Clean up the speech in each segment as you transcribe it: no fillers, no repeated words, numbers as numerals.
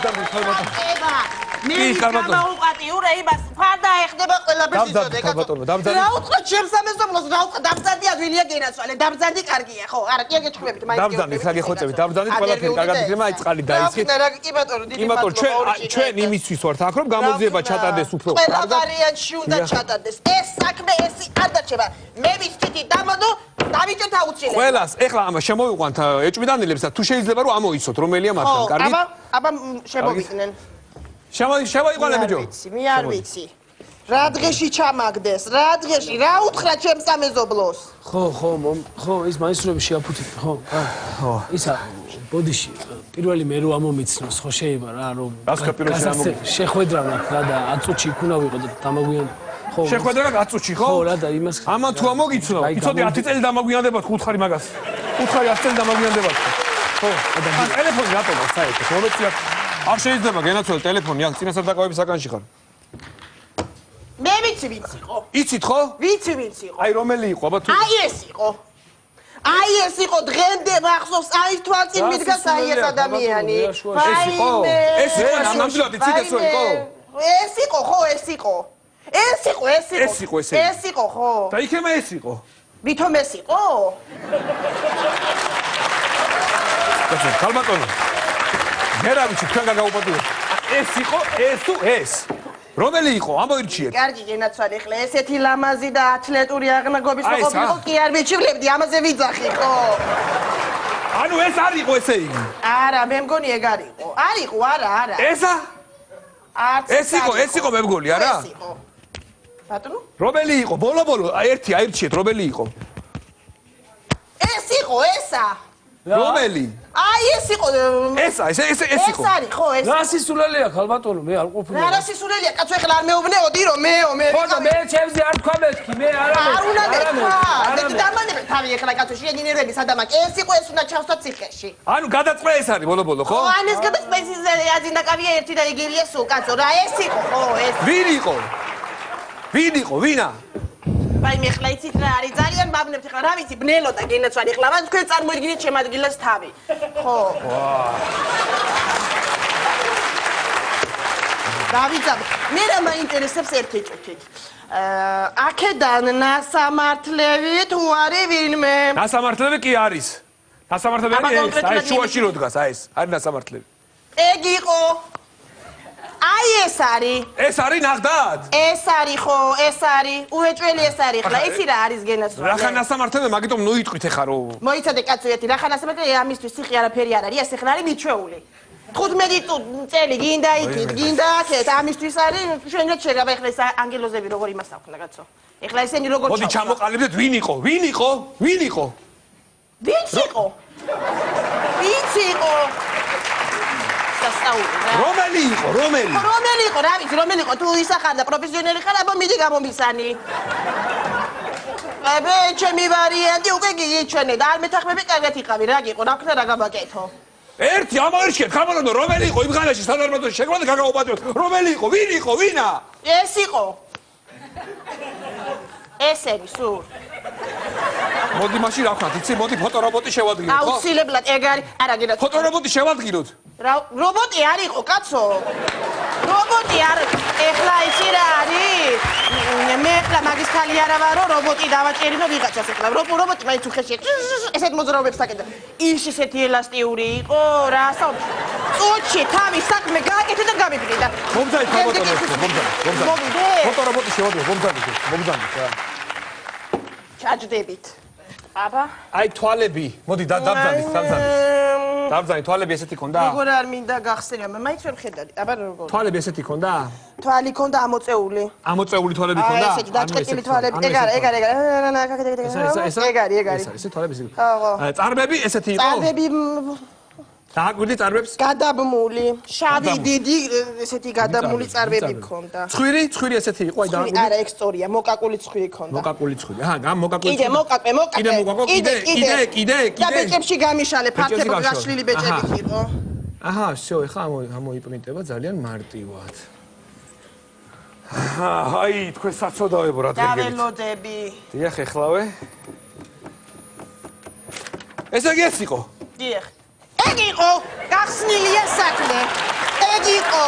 დავდანდი ხალბატონო. მე გამოვყატი ურე იმას ფარდა ეხდება ყველაფერს იცოდე ხალბატონო, დავდანდი. რა უთხრა ჩემს სამეზობლოს რა უთხრა დამძანდი ადვილია გენაცვალე დამძანდი კარგია ხო არა კი გეჭხვებით მაინც დავდანდი რა გეხოცებით დავდანდი ყველაფერი კარგად იქნება აი წყალი დაისხით კი ბატონო დიდი მადლობა ჩვენ იმისთვის ვართ აქ რომ გამოძიება ჩატარდეს უფრო ყველა ვარიანტში უნდა ჩატარდეს ეს საქმე ეს არ დარჩება მე ვიცით დამოდო დავიჭერთ აუცილებლად ყველას ეხლა ამ შემოვიყვანთ ეჭვმიტანილებს და თუ შეიძლება რომ ამოიცოთ რომელია მათგან კარგი აბა შემოვიდნენ შემოიყვანე ბიჭო მე არ ვიცი რა დღეში ჩამაგდეს რა დღეში რა უთხრა ჩემს სამეზობლოს ხო ის მაისურები შეაფუთით ხო ისა ბოდიში პირველი მე რო ამომიცნოს ხო შეიძლება რა რომ რასკა პირველში ამომიცნოს შეხვედრა რა და 10 წუთში იქ უნდა ვიყო და დამაგვიან ხო შეხვედრა 10 წუთში ხო ხო რა და იმას ამან თუ ამოგიცნო იცოდი 10 წელი დამაგვიანდებათ 5 ხარი მაგას 5 ხარი 10 წელი დამაგვიანდებათ ხო და ტელეფონი რატომ აქვს საერთოდ მომეცი არ შეიძლება გენაცვალე ტელეფონი აქ წინასწარ დაკავების საკანში ხარ მე ვიცი ვინც იყო იცით ხო ვიცი ვინც იყო აი რომელი იყო აბა თუ აი ეს იყო დღემდე მახსოვს აი თვალწინ მიდგას აი ეს ადამიანი ეს იყო ნამდვილად იცით ეს იყო ეს იყო ხო ეს იყო ხო და იქემა ეს იყო ვითომ ეს იყო ხალბატონო მე რა ვიცი თქვენ გაგაუპატიოთ ეს იყო ეს თუ ეს რომელი იყო ამოირჩიეთ კარგი გენაცვალე ხლა ესეთი ლამაზი და ათლეტური აღნაგობის ყოფილიყო კი არ მეჩვლებდი ამაზე ვიძახი ხო ანუ ეს არ იყო ესე იგი არა მე მგონი ეგ არ იყო არ იყო არა ესა ეს იყო მე მგონი არა ეს იყო ბატონო რომელი იყო ბოლო ერთი აირჩიეთ რომელი იყო ეს იყო ესა რომელი აი ეს იყო ეს იყო ეს არის ხო ეს რა სისულელია ხალბატონო მე არ ყოფილი რა სისულელია კაცო ეხლა არ მეუბნეოდი რომ მე ხო და მე ჩემზე არ თქვა მეთქი მე არ უნდა მეთქვა დამანებ თავი ეხლა კაცო შენი ნერვები სადამაკ ეს იყო ეს უნდა ჩავსვა ციხეში ანუ გადაწყვე ეს არის ბოლო ხო ან ეს გადაწყვეს აძინდაკავია ერთი და იგივეა სულ კაცო რა ეს იყო ხო ეს ვინ იყო ვინა აი მე ხლა იცით რა არის ძალიან მაბნებთ ხლა რა ვიცი ბნელო და გენაცვალე ხლა მაგრამ თქვენ წარმოიდგინეთ ჩემ ადგილას თავი ხო დავიძაბ მე რა მაინტერესებს ერთი ჭუქით აქედან ნასამართლები თუ არის ვინმე ნასამართლები კი არის ნასამართლები არის აი შუაში რო დგას აი ეს არის ნასამართლები ეგ იყო აი ეს არის ნახდათ ეს არის ხო ეს არის უეჭველი ეს არის ხლა იცი რა არის გენაცვალე რა ხანასამართლები მაგიტომ ნუიტყვით ხა რო მოიცადე კაცო ერთი რა ხანასამართლები ამისთვის სიხი არაფერი არ არის ეს ხლა არის მიჩვეული 15 წელი გინდა იქით გინდა აქეთ ამისთვის არის შენგეთ შეიძლება ეხლა ეს ანგელოზები როგორ იმას აქვს კაცო ეხლა ესენი როგორ მოდი ჩამოყალიბდეთ ვინ იყო ვინც იყო რომელი იყო რა ვიცი რომელი იყო თუ ისახარ და პროფესიონალი ხარ აბა მიდი გამომისანი აბა ჩემი ვარიანტი უკვე გიჩვენე და არ მეთანხმები კარგად იყავი რა გიყო რა ქნა რა გაბაკეთო ერთი ამოერჩიეთ ხაბატონო რომელი იყო იმ ხანაში სადარმატოში შეგვიძლია გაგაუპატიოთ რომელი იყო ვინ იყო ვინა ეს იყო ესენი სულ მოდი მაშინ რა ვქნათ იცი მოდი ფოტორობოტი შევადგინოთ ხო აუცილებლად ეგ არის არა გინდა ფოტორობოტი შევადგინოთ რა რობოტი არ იყო კაცო რობოტი არ ეხლა იცი რა არის მე ეხლა მაგის ხალი არა ვარო რობოტი დავაჭერინო ვიღაცას ეხლა რობოტი მაინც უხეში ესეთ მოძრაობებს აკეთდა ის ესეთი ელასტიური იყო რა წუთში თავი საქმე გააკეთე და გამიფრინდა და მომძალი ფოტორობოტი ფოტორობოტი შევადგინოთ მომძალი რა ჩაჯდებით აბა აი თვალები მოდი დავძანი თვალები ესეთი ქონდა როგორ არ მინდა გახსენია მე მაინც ვერ ხედავდი აბა როგორ თვალები ესეთი ქონდა თვალი ქონდა ამოწეული თვალები ქონდა ესეთი დაჭყილი თვალები ეგ არის ესეთი თვალები წარბები ესეთი იყო წარბები დააკვირდი წარბებს გადაბმული შავი დიდი ესეთი გადაბმული წარბები ქონდა ცხვირი ესეთი იყო აი დააკვირდი არა ექსტორია მოკაკული ცხვირი ქონდა მოკაკული კიდე და ბეჭებში გამიშალე ფართებად გაშლილი ბეჭებით იყო აჰა всё ეხა ამოიპრინტება ძალიან მარტივად აი თქვენ საწოდავებო რა დღე დაველოდები დიახ ეხლავე ეს იგი ეს იყო დიახ ეგ იყო გახსნილია საქმე ეგ იყო.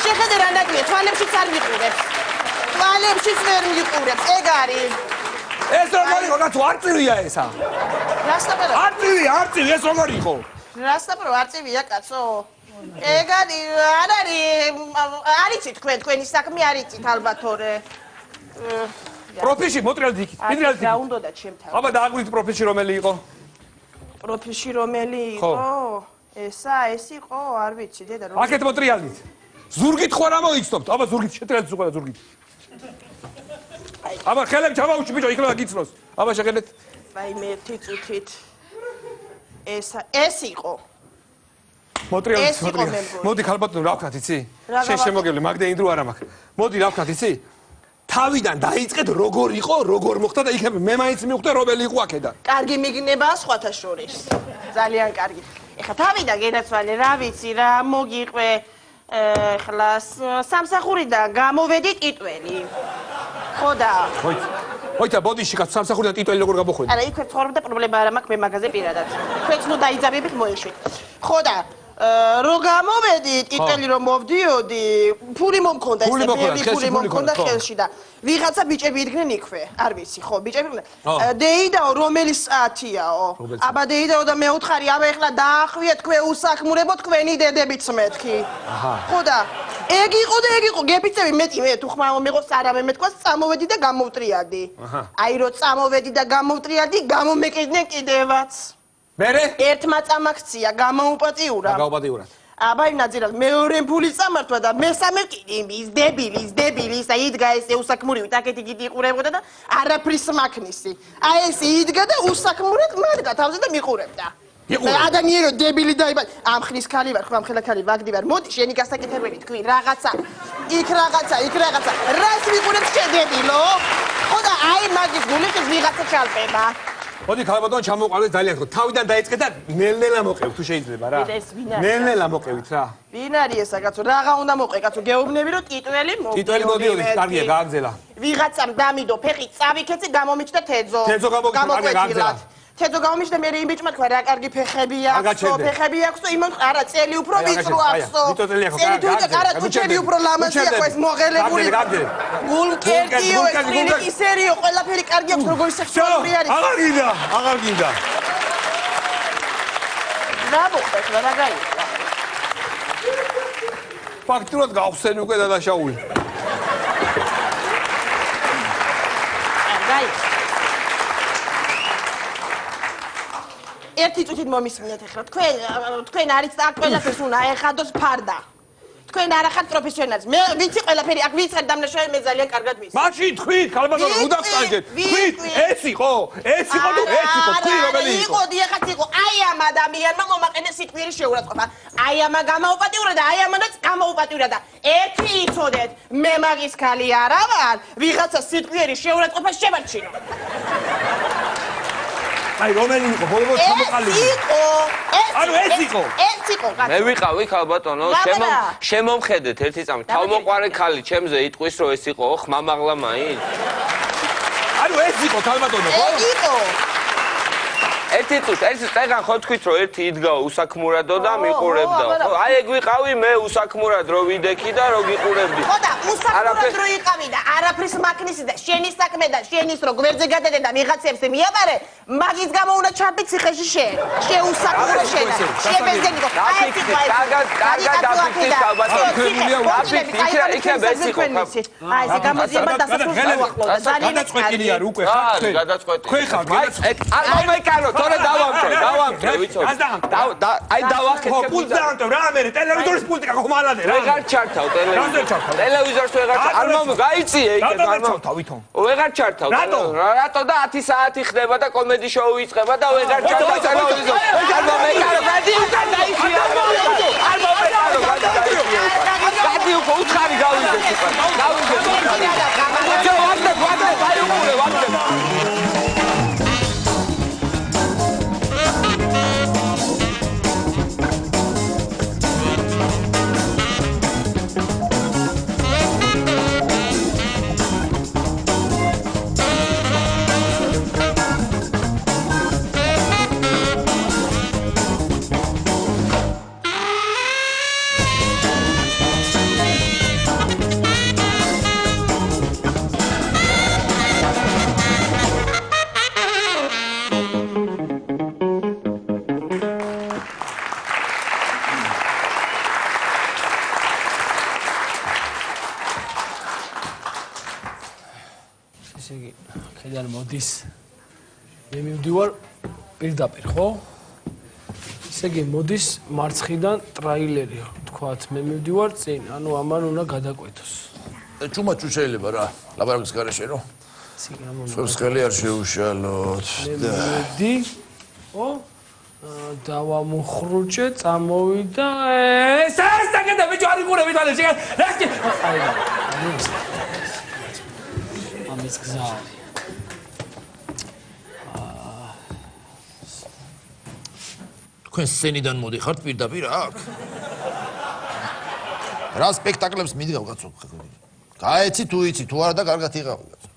შეხედე რა ნაკლია, თვალებშიც არ მიყურებს. თვალებშიც ვერ მიყურებს, ეგ არის. ეს როგორ იყო, კაცო, არწივია ესა. რასტაბრო? არწივი, ეს როგორ იყო? რასტაბრო არწივია, კაცო? ეგ არის, არიცი თქვენი საქმე არიცით ალბათ თორე. პროფილში მოტრიალდი იქით. მიტრიალდი. რა უნდა და ჩემთან. აბა დააგვით პროფილში რომელი იყო? პროფილში რომელი იყო? ეს იყო, არ ვიცი, დედა რომ. აქეთ მოტრიალდით. ზურგით ხო რა მოიცნობთ? აბა ზურგით შეტრიალდით უყურა ზურგით. აბა ხელები ჩამაუჩი ბიჭო, იქნება გიცნოს. აბა შეხედეთ. აი მე 1 წუთით. ეს იყო. მოტრიალდით. მოდი ხალბატონო რა ვქნათ იცი? შემოგევლე, მაგდე ინდრო არა მაქვს. მოდი რა ვქნათ იცი? თავიდან დაიწყეთ როგორ იყო, როგორ მოხდა და იქ მე მაინც მივხვდე რომელი იყო აქედან. კარგი მიგნება სხვათა შორის. ძალიან კარგი. ეხლა თავიდან გენაცვალე, რა ვიცი, რა მოგიყვე. ეხლა სამსახურიდან გამოვედი ტიტველი. ხო და. ხოიცა ბოდიში კაც სამსახურიდან ტიტველი როგორ გამოხვედი? არა, იქ ცხოვრობ და პრობლემა არ მაქვს მე მაგაზე პირადად. თქვენც ნუ დაიძაბებით მოეშვით. ხო და რო გამოვედი ტიტველი რომ მოვდიოდი, ფული მომქონდა, ესე ფული მომქონდა ხელში და ვიღაცა ბიჭები იდგნენ იქვე. არ ვიცი, ხო, ბიჭები იდგნენ. დეიდაო, რომელი საათიაო? აბა დეიდაო და მე უთხარი, აბა ეხლა დაახვიეთ თქვენ უსაქმურებო თქვენი დედებიც მეთქი. ხო და ეგ იყო და ეგ იყო, გეფიცები მეტი მე თუ ხმა მომიღოს არამე მეთქვა, წამოვედი და გამოვტრიალდი. აი რო წამოვედი და გამოვტრიალდი, გამომეკიდნენ კიდევაც. მერე? ერთმა წამაქცია, გამოუპატიურა. გაუპატიურა. აბა იმ ნაძირად მეორე ფული წამართვა და მესამე ის დებილი, ისა იდგა ესე უსაქმურივით, აქეთი კიდე იყურებოდა და არაფრის მაქნისი. აი ესე იდგა და უსაქმურად მადგა თავზე და მიყურებდა. ადამიანო დებილი დაიბა, ამ ხნის ქალი ვარ, ხო ამ ხელა ქალი ვაგდი ვარ. მოდი შენი გასაკეთებელი თქვი, რაღაცა, იქ რაღაცა. რას მიყურებს შედებილო? ხო და აი მაგის გულით ვიღაცა ჩალპება. მოდი ხალბატონო ჩამოყალეთ ძალიან ხო. თავიდან დაიწყეთ და ნელ-ნელა მოყევთ თუ შეიძლება რა. ნელ-ნელა მოყევით რა. ვინ არის ესა კაცო? რაღა უნდა მოყე კაცო? გეუბნები რომ ტიტველი მოვიდოდი. ტიტველი მოდიოდი, კარგია, გააგზელა. ვიღაცამ დამიდო ფეხი, წავიქეცი, გამომიჩნდა თეძო. თეძო გამოგვეჭილად. თეძო გამომიჩნდა მე იმ ბიჭმა თქვა რა კარგი ფეხები აქვს, ფეხები აქვს და იმან არა წელი უფრო ვიწრო აქვსო. წელი თუ და არა კუჩები უფრო ლამაზია ხო ეს მოღელებული. გულკერდიო ეს კლინიკი სერიო, ყველაფერი კარგი აქვს როგორი სექსუალური არის. აღარ გინდა. რა მოხდა რა გაიგო? ფაქტურად გავხსენ უკვე დადაშაული. ერთი წუთით მომისმინეთ ახლა. თქვენ არის აქ ყველაფერს უნდა ეხადოს ფარდა. თქვენ არ ახართ პროფესიონალი. მე ვიცი ყველაფერი, აქ ვიცხარ დამნაშავე მე ძალიან კარგად ვიცი. მაშინ თქვით, ხალბატონო, უდავსტანჯეთ. თქვით, ეს იყო თუ თქვი რომელი იყო? იყო, დიახაც იყო. აი ამ ადამიანმა მომაყენეს სიტყვიერი შეურაცხყოფა. აი ამა გამოუპატიურა და აი ამანაც გამოუპატიურა და ერთი იცოდეთ, მე მაგის ქალი არა ვარ, ვიღაცა სიტყვიერი შეურაცხყოფა შემარჩინო. აი რომელი იყო ბოლოს ჩამოყალიბდა. ეს იყო. მე ვიყავი ხალბატონო, შემომხედეთ ერთი წამი. თავმოყვარე ქალი ჩემზე იტყვის რომ ეს იყო ხმამაღლა მაინც. ეს იყო ხალბატონო, ხო? ეს იყო. ერთი წუთი, ეს წეგან ხო თქვით რომ ერთი იდგა უსაქმურადო და მიყურებდა. ხო, აი ეგ ვიყავი მე უსაქმურად რო ვიდექი და რო გიყურებდი. ხო და უსაქმურად რო იყავი და არაფრის მაქნისი და შენი საქმე და შენის რო გვერდზე გადადე და ვიღაცებს მიაბარე, მაგის გამო უნდა ჩარდე ციხეში შენ. შეუსაქმურო შენ. შებეზენიკო. კარგად დაფიქრდი ხალბატონო. იქნებ ეს იყო. აი ეს გამოძიება დასასრულს გავახლოვდა. ძალიან გადაწყვეტილია რო უკვე ხარ თქვენ. გადაწყვეტილი. თქვენ ხარ გადაწყვეტილი. არ მომეკარო, თორე დავამკრე, ვიცოდი. აი დავახეთე. ხო, პულტი დავამკრე, რა მე ტელევიზორის პულტი გახმალადე რა. ვეღარ ჩართავ ტელევიზორს. ტელევიზორს ვეღარ ჩართავ. არ მომგაიწიე იქ არ მომჩავ ვითომ. ვეღარ ჩართავ. რატო და 10 საათი ხდება და კომედი შოუ იწყება და ვეღარ ჩართავ ტელევიზორს. არ მომეკარო, გადი უკან დაიჭია. არ მომეკარო, გადი დაიჭია. გადი უკან უთხარი გავიგე უკან. გავიგე. ჯო ვაგდე, დაიუყურე, ვაგდე. მოდის. მე მივდივარ პირდაპირ, ხო? ესე იგი მოდის მარცხიდან ტრაილერი, თქვათ, მე მივდივარ წინ, ანუ ამან უნდა გადაკვეთოს. ჩუმაჩუ შეიძლება რა, ლაბარაკის გარეშე რო. სულ ხელი არ შეუშალოთ. მე მივდი, ხო? დავამუხრუჭე, წამოვიდა. სასტაკედა ბიჭო არ იყურები თვალებს. რასკი? აი და. ამის გზა. თქვენ სცენიდან მოდიხართ პირდაპირ აქ? რა სპექტაკლებს მიდგავ კაცო? გაეცი თუ იცი, თუ არა და კარგად იღავი კაცო.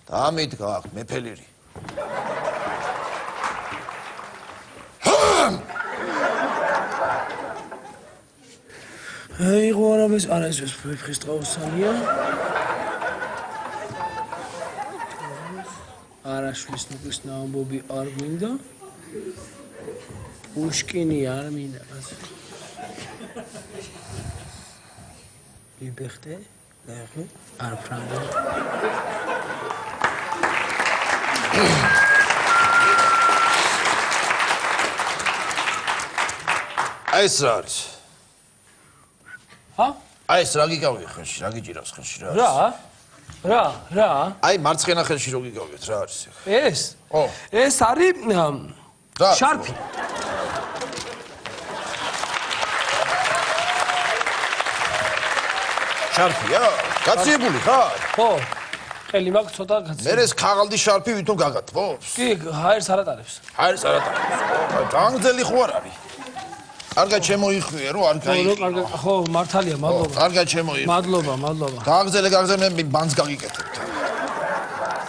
დამიდგა აქ მეფელირი. აიღო არაბეს, არა ეს ფეხის ტყაოსანია. არაშვილის ნუკრის ნაამბობი არ მინდა. პუშკინი არ მინდა. იბეხტე, ნახე, არ ფრანგა. აი ეს რა არის? ჰა? აი ეს რა გიგავი ხელში, რა გიჭირავს ხელში რა? რა? აი მარცხენა ხელში რო გიგავიეთ, რა არის ეს? ეს? ო. ეს არის რა? შარფი. შარფია? გაციებული ხარ? ხო. ყელი მაქვს ცოტა გაცი. მე ეს ქაღალდის შარფი ვითომ გაგათბობს? კი, ჰაერს არ ატარებს. ჰაერს არ ატარებს. განგზელი ხო არ არის? კარგად შემოიხვიე რომ არ გაიგე. ხო, მართალია, მადლობა. კარგად შემოიხვიე. მადლობა. გაგზელე მე ბანს გაგიკეთებ.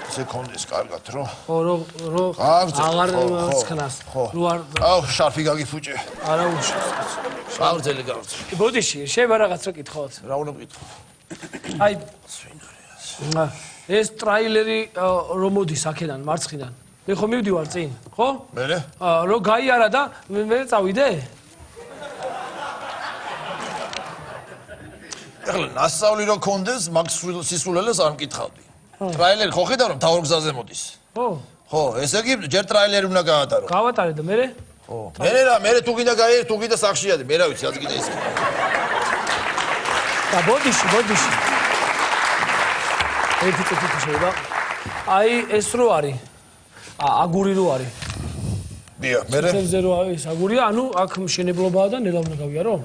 ესე კონდეს კარგად რო. ხო, რო აღარ სქნას. რო არ აუ, შარფი გაგიფუჭე. არა უშავს. გაგზელე. ბოდიში, შეიძლება რაღაც რა გითხოთ? რა უნდა გითხო? აი ეს ტრაილერი რომ მოდის აქედან მარცხიდან. მე ხო მივდივარ წინ, ხო? მერე? რო გაიარა და მე წავიდე? ეხლა ნასწავლი რო კონდეს, მაგ სისულელეს არ მკითხავდი. ტრაილერი ხო ხედავ რომ თავარ გზაზე მოდის? ხო. ხო, ესე იგი ჯერ ტრაილერი უნდა გაატარო. გავატარე და მერე? ხო. მერე თუ გინდა გაიარე, თუ გინდა სახშიადე, მე რა ვიცი, რაც გინდა ისე. და ბოდიში. ერთი წუთი შეიძლება. აი ეს რო არის. აგური რო არის. დიახ, მერე? ცებზე რო არის აგურია, ანუ აქ მშენებლობაა და ნელა უნდა გავიარო?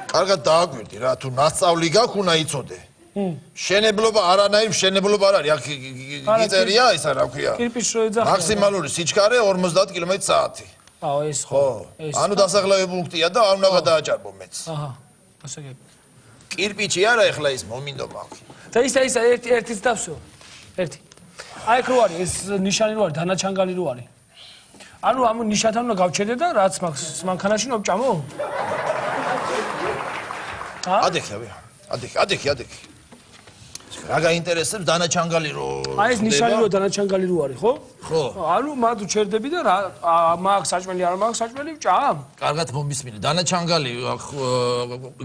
კარგად დააგვირდი რა, თუ ნასწავლი გაქვს, უნდა იცოდე. შენებლობა არანაირ შენებლობა არ არის, აქ გიწერია ისა რა ქვია. კირპიჩს რო ეძახიან. მაქსიმალური სიჩქარე 50 კმ/სთ. აო ეს ხო. ანუ დასახლებული პუნქტია და არ უნდა გადააჭარბო მეც. აჰა. ასე კი. კირპიჩი არა ეხლა ის მომინდობა აქ. და ისა ერთის დავსო. ერთი. აი ხო არის ეს ნიშანი რო არის, დანაჩანგალი რო არის. ანუ ამ ნიშათან უნდა გავჩერდე და რაც მაქვს მანქანაში ნობჭამო? ადექი. რა გაინტერესებს დანაჩანგალი რო? აი ეს ნიშანი რო დანაჩანგალი რო არის, ხო? ხო. ანუ მათ უჩერდები და რა მაქვს საჭმელი არ მაქვს საჭმელი ვჭამ? კარგად მომისმინე. დანაჩანგალი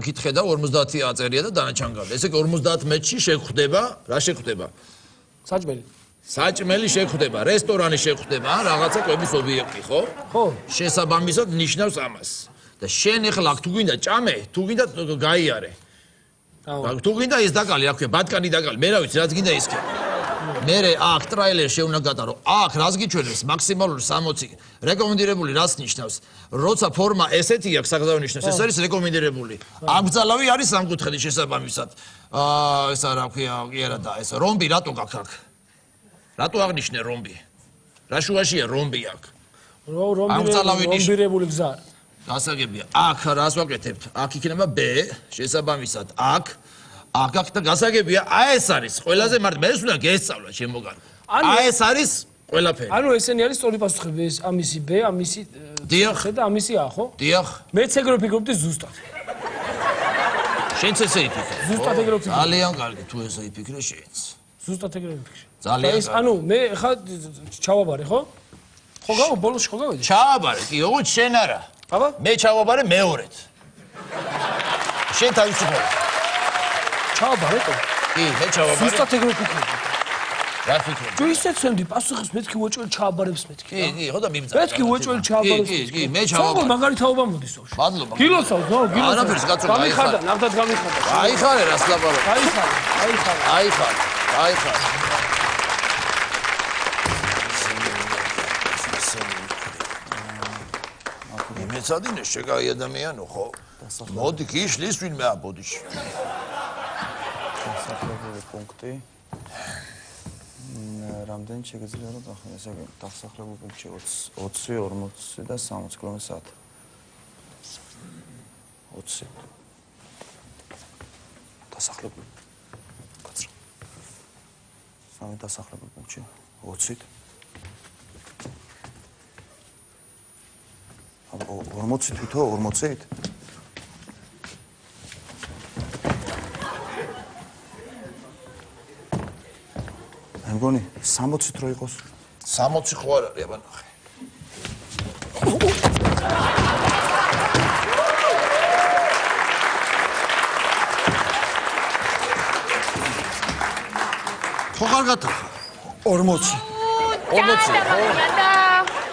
კითხე და 50 აწერია და დანაჩანგალი. ესე იგი 50 მეტრში შეხვდება, რა შეხვდება? საჭმელი. საჭმელი შეხვდება, რესტორანი შეხვდება, რაღაცა კვების ობიექტი, ხო? ხო. შესაბამისად ნიშნავს ამას. და შენ ეხლა თუ გინდა ჭამე, თუ გინდა გაიარე. აუ. თუ გინდა ის დაკალი, რა ქვია, ბატკანი დაკალი, მე რა ვიცი, რაც გინდა ისქე. მერე აქ ტრაილერში უნდა გატარო. აქ რას გიჩვენებს? მაქსიმალური 60. რეკომენდირებული რას ნიშნავს? როცა ფორმა ესეთი აქვს, საგზაო ნიშნავს, ეს არის რეკომენდირებული. აბძალავი არის სამკუთხედი შესაბამისად. ესა რა ქვია, კი არა და ეს რომბი რატო გაქვს აქ? რატო აღნიშნე რომბი? რა შუაშია რომბი აქ? რომბირებული გზა. გასაგებია. აქ რას ვაკეთებთ? აქ იქნება B, შესაბამისად აქ და გასაგებია, აი ეს არის ყველაზე მარტო მე უნდა გესწავლა შემოგარ. აი ეს არის ყველაფერი. ანუ ესენი არის სწორი პასუხები, ეს ამისი B, ამისი დიახ და ამისი A, ხო? დიახ. მეც ეგრე ვფიქრობდი ზუსტად. შენც ესე იფიქრე. ზუსტად ეგრე ვფიქრობ. ძალიან კარგი, თუ ესე იფიქრე შენც. ზუსტად ეგრე ვიფიქრე. ძალიან ეს ანუ მე ხა ჩავაბარე, ხო? ხო გავა ბოლოს ხო გავედი? ჩააბარე, კი, ოღონდ შენ არა. აბა? მე ჩავაბარე მეორედ. შენ თავისუფალი. ჩავაბარე, ხო? კი, მე ჩავაბარე. ზუსტად ეგრე ვფიქრობ. რა ფიქრობ? ჯო ისე ცემდი პასუხს მეთქი უეჭველი ჩააბარებს მეთქი. კი, ხო და მიმძა. მეთქი უეჭველი ჩააბარებს. კი, მე ჩავაბარე. სულ მაგარი თაობა მოდის ბავშვი. მადლობა. გილოცავს, ნო, გილოცავს. არაფერს კაცო, გამიხარდა, ნამდვილად გამიხარდა. აიხარე რას ლაპარაკობ? აიხარე. იმეცადინე შეგაი ადამიანო ხო? მოდი გიშლის ვინმე აბოდიში. დასახლებები პუნქტი. რამდენი შეგიძლია რომ ახლა ესე დასახლებები პუნქტი 20, 40 და 60 კმ/სთ. 20. დასახლებები. კაცო. სამი დასახლებები პუნქტი 20. 40 თვითო 40-ით? მგონი 60-ით რო იყოს 60 ხო არ არის აბა ნახე ხო კარგად 40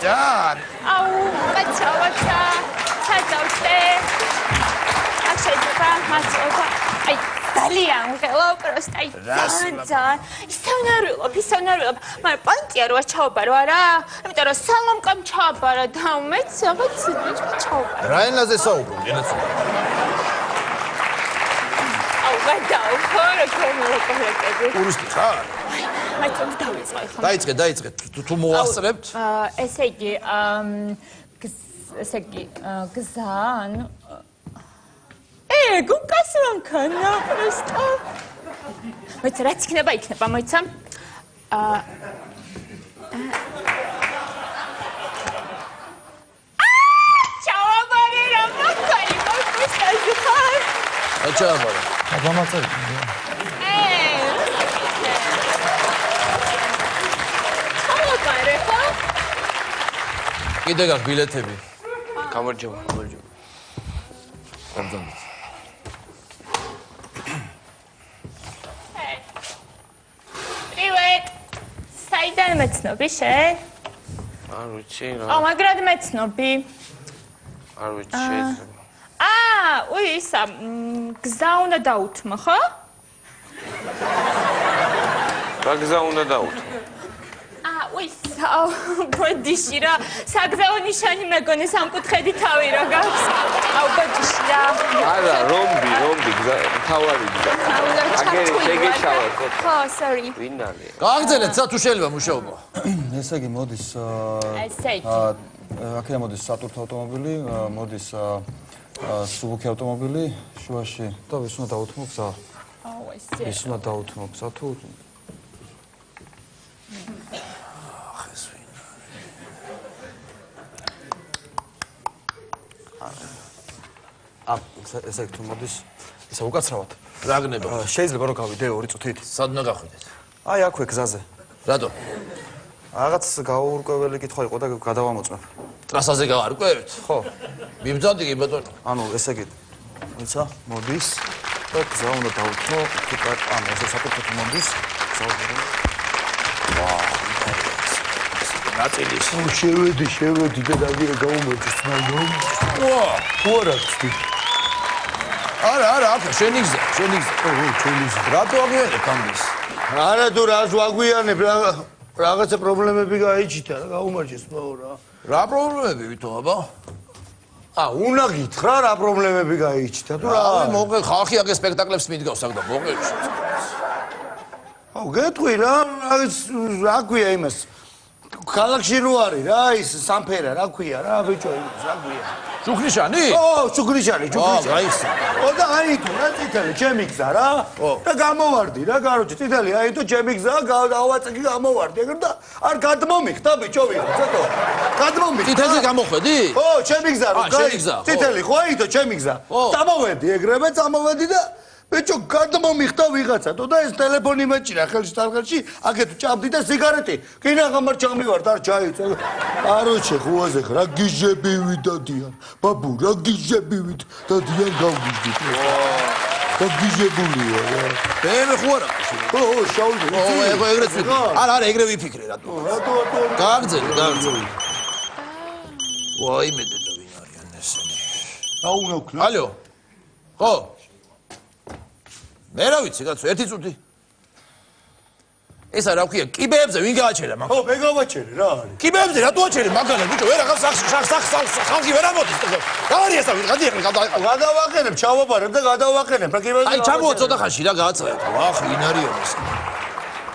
ჯან აუ კაცავაცა საძავშე ახშეჯება მაცობა აი ძალიან უღელო პროსტა აი ძალიან ისონარულობ მაგრამ პანტია როა ჩაობარო არა იმიტომ რომ სალომკამ ჩააბარა და მეც რაღაც ჩაობარა რა ენაზე საუბრობ ენაცო აუ გადაო ხორო კომერკები ტურისტი ხარ მაინც დავიწყე ხო დაიწყე თუ მოასწრებთ ესე იგი გზან გუკასრანქანა პროსტა მეც რაც იქნება მოიცა ჩააბარე რა მაგარი პროსტა ხარ ჩააბარე გამაწევი კიდე გაქვს ბილეთები გამარჯობა გამძანდით Привет. საიდან მეცნობი შენ? არ ვიცი რა მაგრამ მეცნობი. არ ვიცი შეიძლება უი ისა გზა უნდა დაუთმო, ხო? რა გზა უნდა დაუთმო უი ბოდიში რა საგზაო ნიშანი მეგონი სამკუთხედი თავი რა გაქვს. ბოდიში რა. არა რომბი გზა თავარი გზა აგერი შეგეშავა ხო, sorry. ვინ არის გააგზავნეთ სა თუ შეიძლება მუშაობა ესე იგი მოდის ესე იგი აქედან მოდის სატურთ ავტომობილი მოდის სუბუქი ავტომობილი შუაში და ვის უნდა დაუთმო გზა ესე ვის უნდა დაუთმო გზა თუ ესე იგი თუ მოდის ისა უკაცრავად რა გნება შეიძლება რომ გავიდე 2 წუთით სად უნდა გახვიდეთ აი აქვე გზაზე რატო რაღაც გაურკვეველი კითხვა იყო და გადავამოწმებ ტრასაზე გავარკვევთ ხო მიმძანდი კი ბატონო ანუ ესე იგი ისა მოდის და გზა უნდა დაუთმო ანუ ესე საკუთრად მოდის გზა ნაწილის შევედი და დაგირე გაუმოწეს მაგრამ ხო არა ცდი არა აქ შენი გზა ჩვენი გზა რატო აგვიანებ ამის არა თუ რას ვაგვიანებ რაღაცა პრობლემები გაიჩიტა რა გაუმარჯეს მაო რა პრობლემები ვითომ აბა უნდა გითხრა რა პრობლემები გაიჩიტა თუ რა მოყე ხალხი აგე სპექტაკლებს მიდგავს აქ და მოყე გეტყვი რა რა ქვია იმას ქალაქში რო არის რა ის სამფერა რა ქვია რა ბიჭო იმას რა ქვია შუქნიშანი? შუქნიშანი გაიხსნა. და აითო რა წითელი ჩემი გზა რა და გამოვარდი რა კაროჩი წითელი აითო ჩემი გზა დავაწეკი გამოვარდი ეგრე და არ გადმომიხდა ბიჭო ვიღაც ცოტა გადმომიხდა წითელზე გამოხვედი? ჩემი გზა რო წითელი ხო აითო ჩემი გზა წამოვედი ეგრევე წამოვედი და ბიჭო გადმომიხდა ვიღაცათო და ეს ტელეფონი მეჭირა ხელში თალხელში აგეთ ჭამდი და სიგარეტი კინაღამარ ჩამივარდა არ ჩაიწე აროჩე ხუაზე რა გიჟები ვიდადიან ბაბუ რა გიჟები ვიდადიან გავგიჟდით გაგიჟებულია რა. მე ხო არა. ო, შაული. ო, ეგრეც ვიფიქრე. არა, ეგრე ვიფიქრე რატო. რატო? გააგზელი. ვაიმე დედა ვინ არიან ესენი. აუნა ვქნა. ალო. ხო. მე რა ვიცი, კაცო, ერთი წუთი. ესა რა ვქია, კიბეებზე ვინ გააჩერა მაგ? ხო, მე გავაჩერე რა არის. კიბეებზე რატო აჩერე მაგალა ბიჭო, ვერ აღარ ხალხი ვერ ამოდის. რა არის ესა, გადი ახლა გადავაყენებ, ჩავაბარებ და გადავაყენებ. რა კიბეზე? აი ჩამოვა ცოტა ხანში რა გააცხადე. ვახ, ვინ არიან ეს?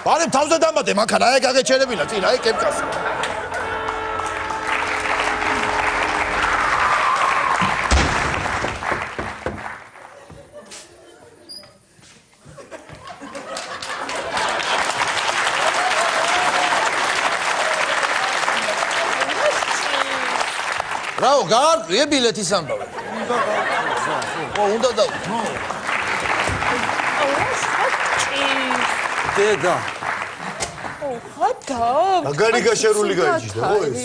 ბარემ თავზე დამატე მანქანა, აი გაგეჩერებინა წინ, აი კემკას. რაო, გაარკვიე ბილეთის ამბავი. უნდა დავუწყო. დედა. ხოდა. მაგარი გაშერული გაიჭირდა, ხო ეს?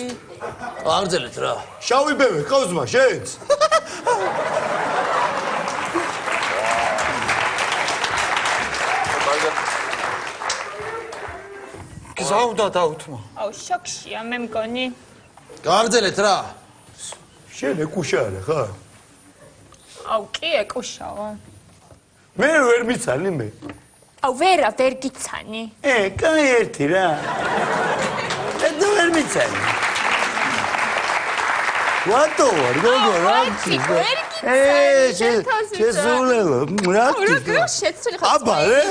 აღძელეთ რა. შავი ბევე, ყავს მა, შეც? გზავდა დაუთმო. აუ, შოქშია მე მგონი. გააგზელეთ რა. შენ ეკუშარე ხარ? აუ, კი ეკუშავა. მე ვერ მიცანი მე. აუ, ვერ გიცანი. კაი ერთი რა. და ვერ მიცანი. ვატო ვარ, გოგო რა? ვერ გიცანი. შესულელო, რა? რა შეცვლი ხარ? აბა, რე?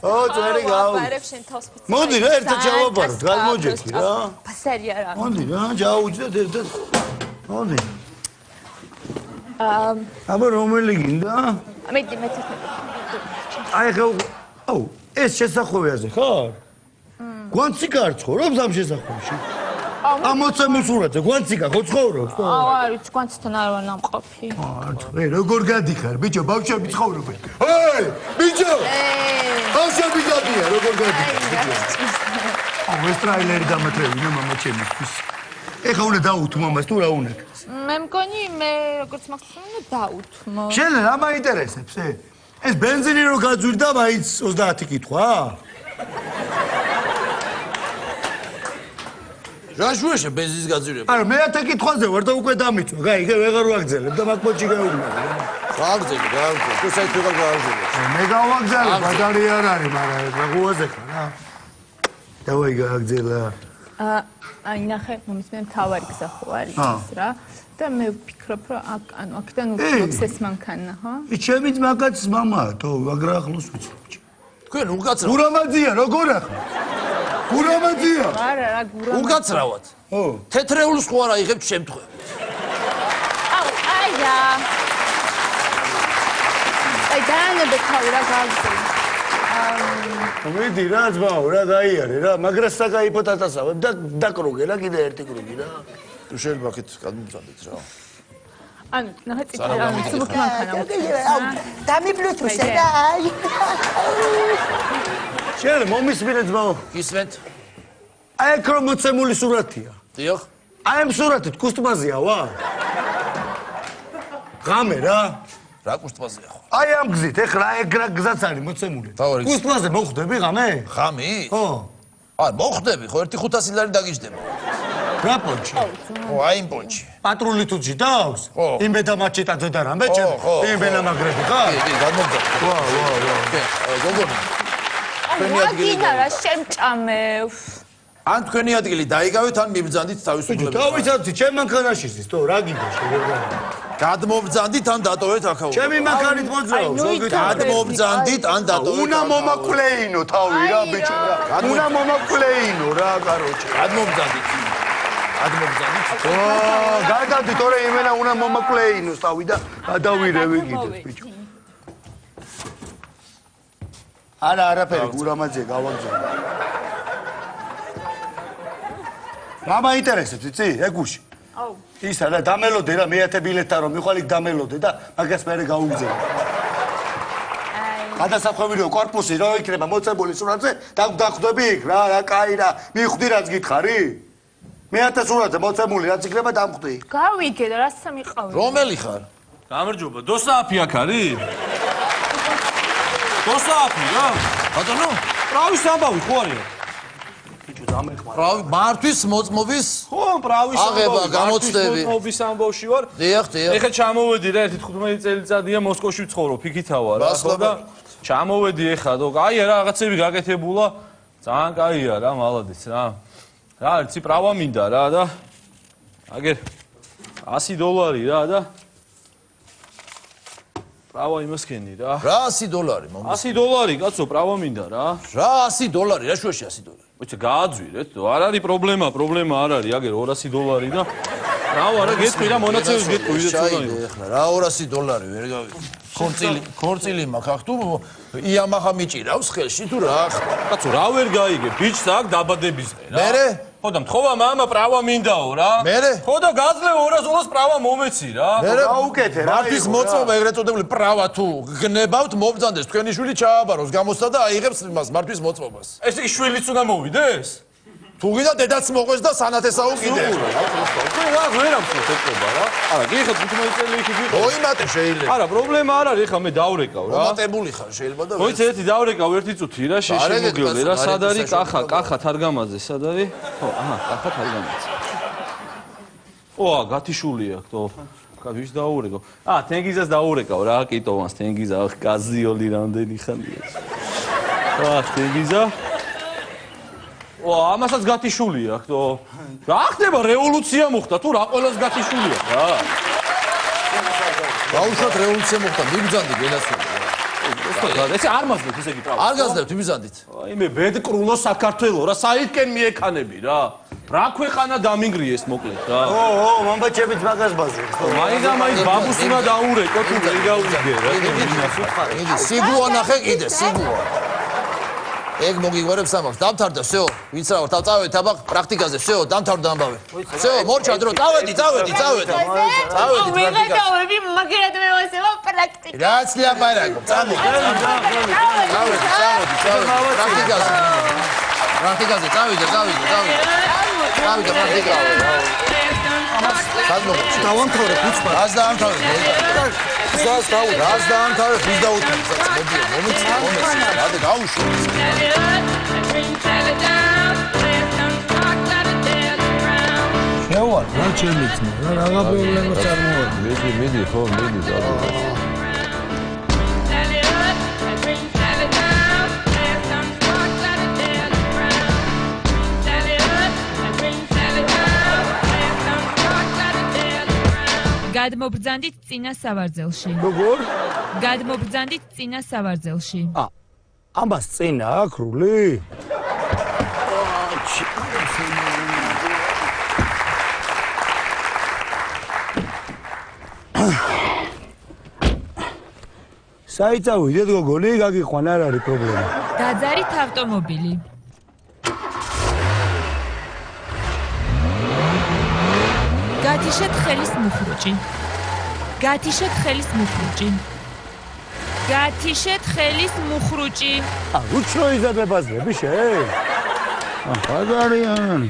ო, წვერი გაუ. აბარებ შენ თავს ფიცი. მოდი რა, ერთად ჩავაბაროთ, გამოჯექი რა. ფასარია რა. მოდი რა, ჩაუჯდეთ ერთად. მოდი. აბა რომელი გინდა? მე აი ხა, აუ, ეს შესახვევაზე ხარ? გვანციკა არ ცხოვრობს ამ შესახვევში? ამოცემულ სურათზე გვანციკა ხო ცხოვრობს? აუ, არის გვანცთან არ ვარ ნამყოფი. აი, როგორ გადიხარ, ბიჭო, ბავშვები ცხოვრობენ. ჰეი, ბიჭო! ბავშვები გადიან, როგორ გადიხარ? აუ, ეს ტრაილერი დამატებინა მამა ჩემისთვის. ეხა უნდა დაუთმო ამას თუ რა უნდა? მე მგონი მე როგორც მაგას უნდა დაუთმო. შენ რა მაინტერესებს ეს ბენზინი რო გაძვირდა მაინც 30 კითხვა? რა შუაშე ბენზინის გაძვირება? არა, მე 10 კითხვაზე ვარ და უკვე დამიწვა. გაი, ვეღარ ვაგზელებ და მაგ-პოჩი გაუგნა. გააგზელი, თუ საერთოდ ვეღარ გააგზელი. მე გავაგზელებ, ბატარი არ არის, მაგრამ ეს რაგუაზე ხარ რა. დავაი გააგზელა. აი ნახე, მომის მე მთავარი გზა ხო არის ეს რა. და მე ვფიქრობ, რომ აქედან უცხობს ეს მანქანა, ხო? ჩემი ძმაკაცის მამაა, თო, აგრა ახლოს ვიცნობ. თქვენ უკაცრავ. გურამაძია, როგორ ახლა? გურამაძია. არა, რა გურამაძია. უკაცრავად. ო. თეთრეულს ხო არა იღებთ შემთხვევით. აუ, აი რა. აი დაანებე თავი რა გავგზავნე. მიდი რა ძმაო, რა გაიარე რა, მაგრას საკაიფო დაწასავებ და დაკრუგე რა, კიდე ერთი კრუგი რა. თუ შეიძლება აქეთ გადმოვწადეთ რა. ანუ ნახე წითელი სუბუქი მანქანა. აუ, დამიბლუთუსე და აი. შენ მომისმინე ძმაო. გისმენთ? აი ეგ რომ მოცემული სურათია. დიახ. აი ამ სურათით კუსტმაზია ვა? ღამე რა. რა კუსტმაზია ხო? აი ამ გზით, ეხლა ეგ რა გზაც არის მოცემული. კუსტმაზე მოხვდები ღამე? ღამე? ხო. აი, მოხვდები, ხო 1.500 ლარი დაგიჯდება. რა პონჩი? ხო, აი იმ პონჩი. პატრული თუ ჯდავს? ხო. იმ ბედამაჩიტაძე და რამე ჩემ? იმ ბენამაგრები ხა? კი, გადმოგდა. ვა. გოგონი. აგინა რა შემჭამევ. ან თქვენი ადგილი დაიგავეთ, ან მიბრძანდით თავისუფლებას. თავისთავად ჩემ მანქანაში ზის, თო რა გინდა შეგერდა? გადმობრძანდით, ან დატოვეთ აქაურა. ჩემი მანქანით მოძრაობს, გადმობრძანდით, ან დატოვეთ. უნდა მომაკლეინო თავი რა ბიჭო რა. უნდა მომაკლეინო რა, კაროჩე. გადმობრძანდით. გადავდი, თორე იმენა უნდა მომაკლეინოს თავი და გადავირევი კიდე ბიჭო. არა, არაფერი, გურამაძე გავაგზავნე. რა მაინტერესებს, იცი, ეგუში? აუ. ისა და დამელოდე რა, მე-10 ბილეთთან რომ მიხვალ იქ დამელოდე და მაგას მე გავუგზავნე. გადასახვევიო корпуსი რა იქნება მოცემული სურათზე, დახვდები იქ რა, რა კაი რა, მიხვდი რაც გითხარი? მე-10 სურათზე მოცემული რაც იქნება დამხვდი. გავიგე და რაცა მიყავი. რომელი ხარ? გამარჯობა, დოსააფი აქ არის? დოსააფი რა. ბატონო, პრავის ამბავი ხო არის? მართვის მოწმობის ხო, პრავის აღება, გამოცდები. მოწმობის ამბავში ვარ. დიახ. ეხლა ჩამოვედი რა, 15 წელიწადია მოსკოვში ვცხოვრობ, იქითა ვარ რა, ხო და ჩამოვედი ეხლა, კაია რა, რაღაცები გაკეთებულა. ძალიან კაია რა, მალადის რა. რა, იცი პრავა მინდა რა და აგერ $100 რა და პრავა იმას ქენი რა. რა $100 მომდის? $100 კაცო, პრავა მინდა რა. რა $100? რა შუაში $100? მოიცა გააძვირეთ, არ არის პრობლემა არ არის, აგერ $200 და რავა რა, გეტყვი რა, მონაცემებს გეტყვი, ვიდეო წონაი. ეხლა რა $200 ვერ გავიგე. ქორწილი მაქვს ახ თუ იამაჰა მიჭირავს ხელში თუ რა? კაცო, რა ვერ გაიგე, ბიჭს აქ დაბადების დღე რა. მერე? ხო და მთხოვა მამა პრავა მინდაო რა. მერე? ხო და გაძლევ 200-ს პრავა მომეცი რა. მერე გაუკეთე რა. მართვის მოწმობა ეგრეთ წოდებული პრავა თუ გნებავთ მომბძანდეს თქვენი შვილი ჩააბაროს გამოსდა და აიღებს იმას მართვის მოწმობას. ეს იგი შვილიც უნდა მოვიდეს? თუ გინდა დედაც მოყვეს და სანათესაო კიდე. ხო რა, ვერ ამხობს ეთქობა რა. არა, გიხეთ 15 წელი იქ იყო. მოიმატე შეიძლება. არა, პრობლემა არ არის, ხა მე დავრეკავ რა. მომატებული ხარ შეიძლება და მოიცე ერთი დავრეკავ ერთი წუთი რა, შემოგივლე რა, სად არის კახა თარგამაძე, სად არის? ხო, აჰა, კახა თარგამაძე. ოა, გათიშული აქვს, თო. ვის დაურეკავ? თენგიზას დაურეკავ რა, კიტოვანს თენგიზა, კაზიოლი რამდენი ხანია. ხო, თენგიზა. ვა, ამასაც გათიშული აქვს, თო. რა ხდება, რევოლუცია მოხდა თუ რა ყველას გათიშული აქვს რა. გაუშვათ რევოლუცია მოხდა, მიბძანდი გენაცვლება. ესე არ მაძლევთ ესე იგი პრავა. არ გაძლევთ, მიბძანდით. აი მე ბედკრულო საქართველო რა, საითკენ მიეკანები რა. რა ქვეყანა დამინგრიეს მოკლედ რა. მომბაჭებით მაგას ბაზრობ. მაინდა-მაინც ბაბუს უნდა დაურეკო თუ ვერ გაუდგე რა. იგი სიგუა ნახე კიდე, სიგუა. ეგ მოგიგვარებს ამას. დამთავრდა, всё. ვინც რა ვარ, წავედი აბა პრაქტიკაზე, всё, დამთავრდა ამბავი. всё, მორჩა დრო, წავედი. ვიღა დავები, მაგრამ მე ვასება პრაქტიკა. რაც ლიაპარაკო, წამო. პრაქტიკაზე, წავიდე. სადმოგე. დავამთავრე ხუცბა. რას დაამთავრე? ზას დაამთავრე, ვის დაუთმე? მომეცი. რადგან გაუშვი. შევარ, რა ჩემიცნე, რა პრობლემა წარმოაქვს? მიდი, ხო, ზადო. გადმობრძანდით წინა სავარძელში. როგორ? გადმობრძანდით წინა სავარძელში. ამას წინა აქვს რული? საიცავიდეთ გოგონი, გაგიყვან არ არის პრობლემა. დაძარით ავტომობილი. გათიშეთ ხელის მუხრუჭი. გათიშეთ ხელის მუხრუჭი. რუჩნო იზადებაზრები შენ? ბაზარიან.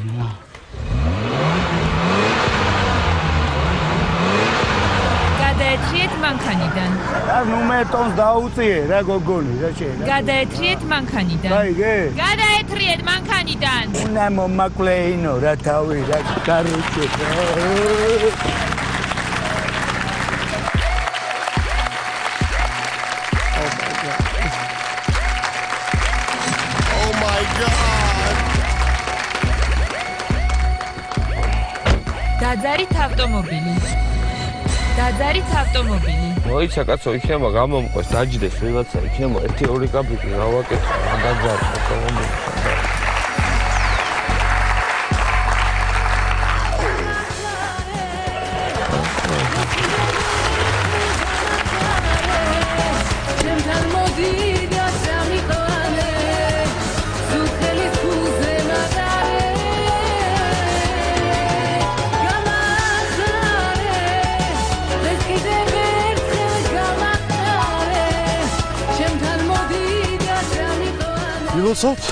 გადაეთრიეთ მანქანიდან. ნუ მე ტონს დაუწიე რა გოგონი რა შენ. გადაეთრიეთ მანქანიდან. გაიგე? გადაეთრიეთ მანქანიდან. უნდა მომაკლეინო რა თავი რა კარუჭე. დაძარით ავტომობილი. მოიცა კაცო, იქნება გამომყვეს, დაჯდეს ვიღაცა, იქნება 1-2 კაპიკი გავაკეთო, დაძარით ავტომობილი. ილოცავთ?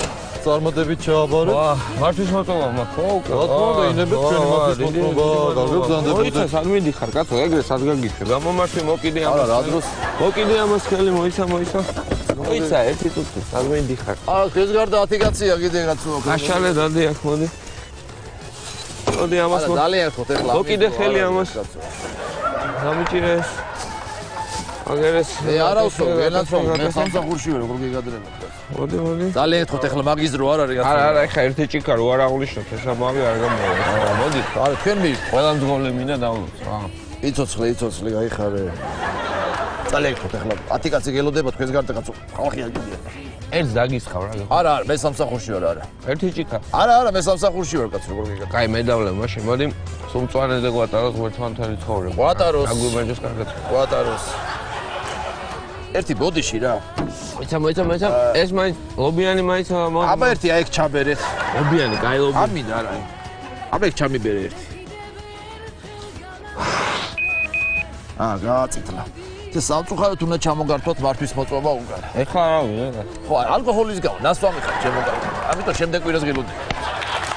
წარმატებით ჩააბარეთ. მართვის მოწმობა მაქვს, ხო? რა თქმა უნდა, ინებეთ ჩვენი მართვის მოწმობა, გაგებზანდებოდეთ. მოიცა, სად მიდიხარ, კაცო, ეგრე სად გაგიჩვე? გამომართვე, მოკიდე ამას. არა, რა დროს? მოკიდე ამას ხელი, მოიცა. მოიცა ერთი წუთი საგმენდი ხარ ეს გარდა 10 კაცია კიდე კაცო გაშალე დადი აქ მოდი მოდი ამას ძალიან ხო ეხლა მოკიდე ხელი ამას გამიჭირეს აგერეს არა უსო ენაცო მე სამსახურში ვარ როგორ გიგადრება მოდი ძალიან ხო ეხლა მაგის დრო არ არის კაცო არა ეხლა ერთი ჭიქა რო არ აღვლიშოთ ესა მაგი არ გამოვა მოდი არა თქვენ მი ყველა მძღოლე მინდა დავლოთ იცოცხლე გაიხარე ძალიან ხო ეხლა 10 კაცი გელოდება თქვენს გარდა კაცო ხალხი არ გიდია ერთს დაგისხავ რა არა მე სამსახურში ვარ არა ერთი ჭიქა არა მე სამსახურში ვარ კაცო როგორ გიგადრება კაი მე დავლე მაშინ მოდი სულწვანეზე გვატაროს ერთმანეთთან ცხოვრება გვატაროს აგვიმეჯოს კარგად გვატაროს ერთი ბოდიში რა მოიცა ეს მაინც ლობიანი მაინც აბა ერთი აი ეგ ჩაბერეთ ლობიანი კაი ლობიანი ამინდა რა აბა ეგ ჩამიბერე ერთი გააწითლა ეს სამწუხაროდ უნდა ჩამოგართვათ მართვის მოწმობა უკან ეხლა რა ხო ალკოჰოლის გამო ნასვამი ხარ შემოგართვა ამიტომ შემდეგ კვირას გელოდი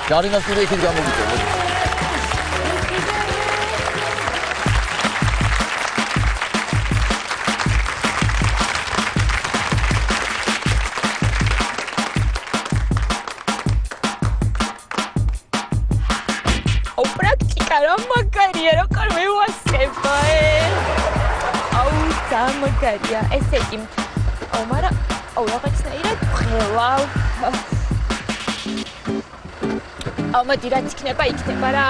ჯარინას კიდე იქით გამოგიწევ მაგარია ესე იგი მაგრამ რაღაცნაირად ვხელავ მოდი რაც იქნება რა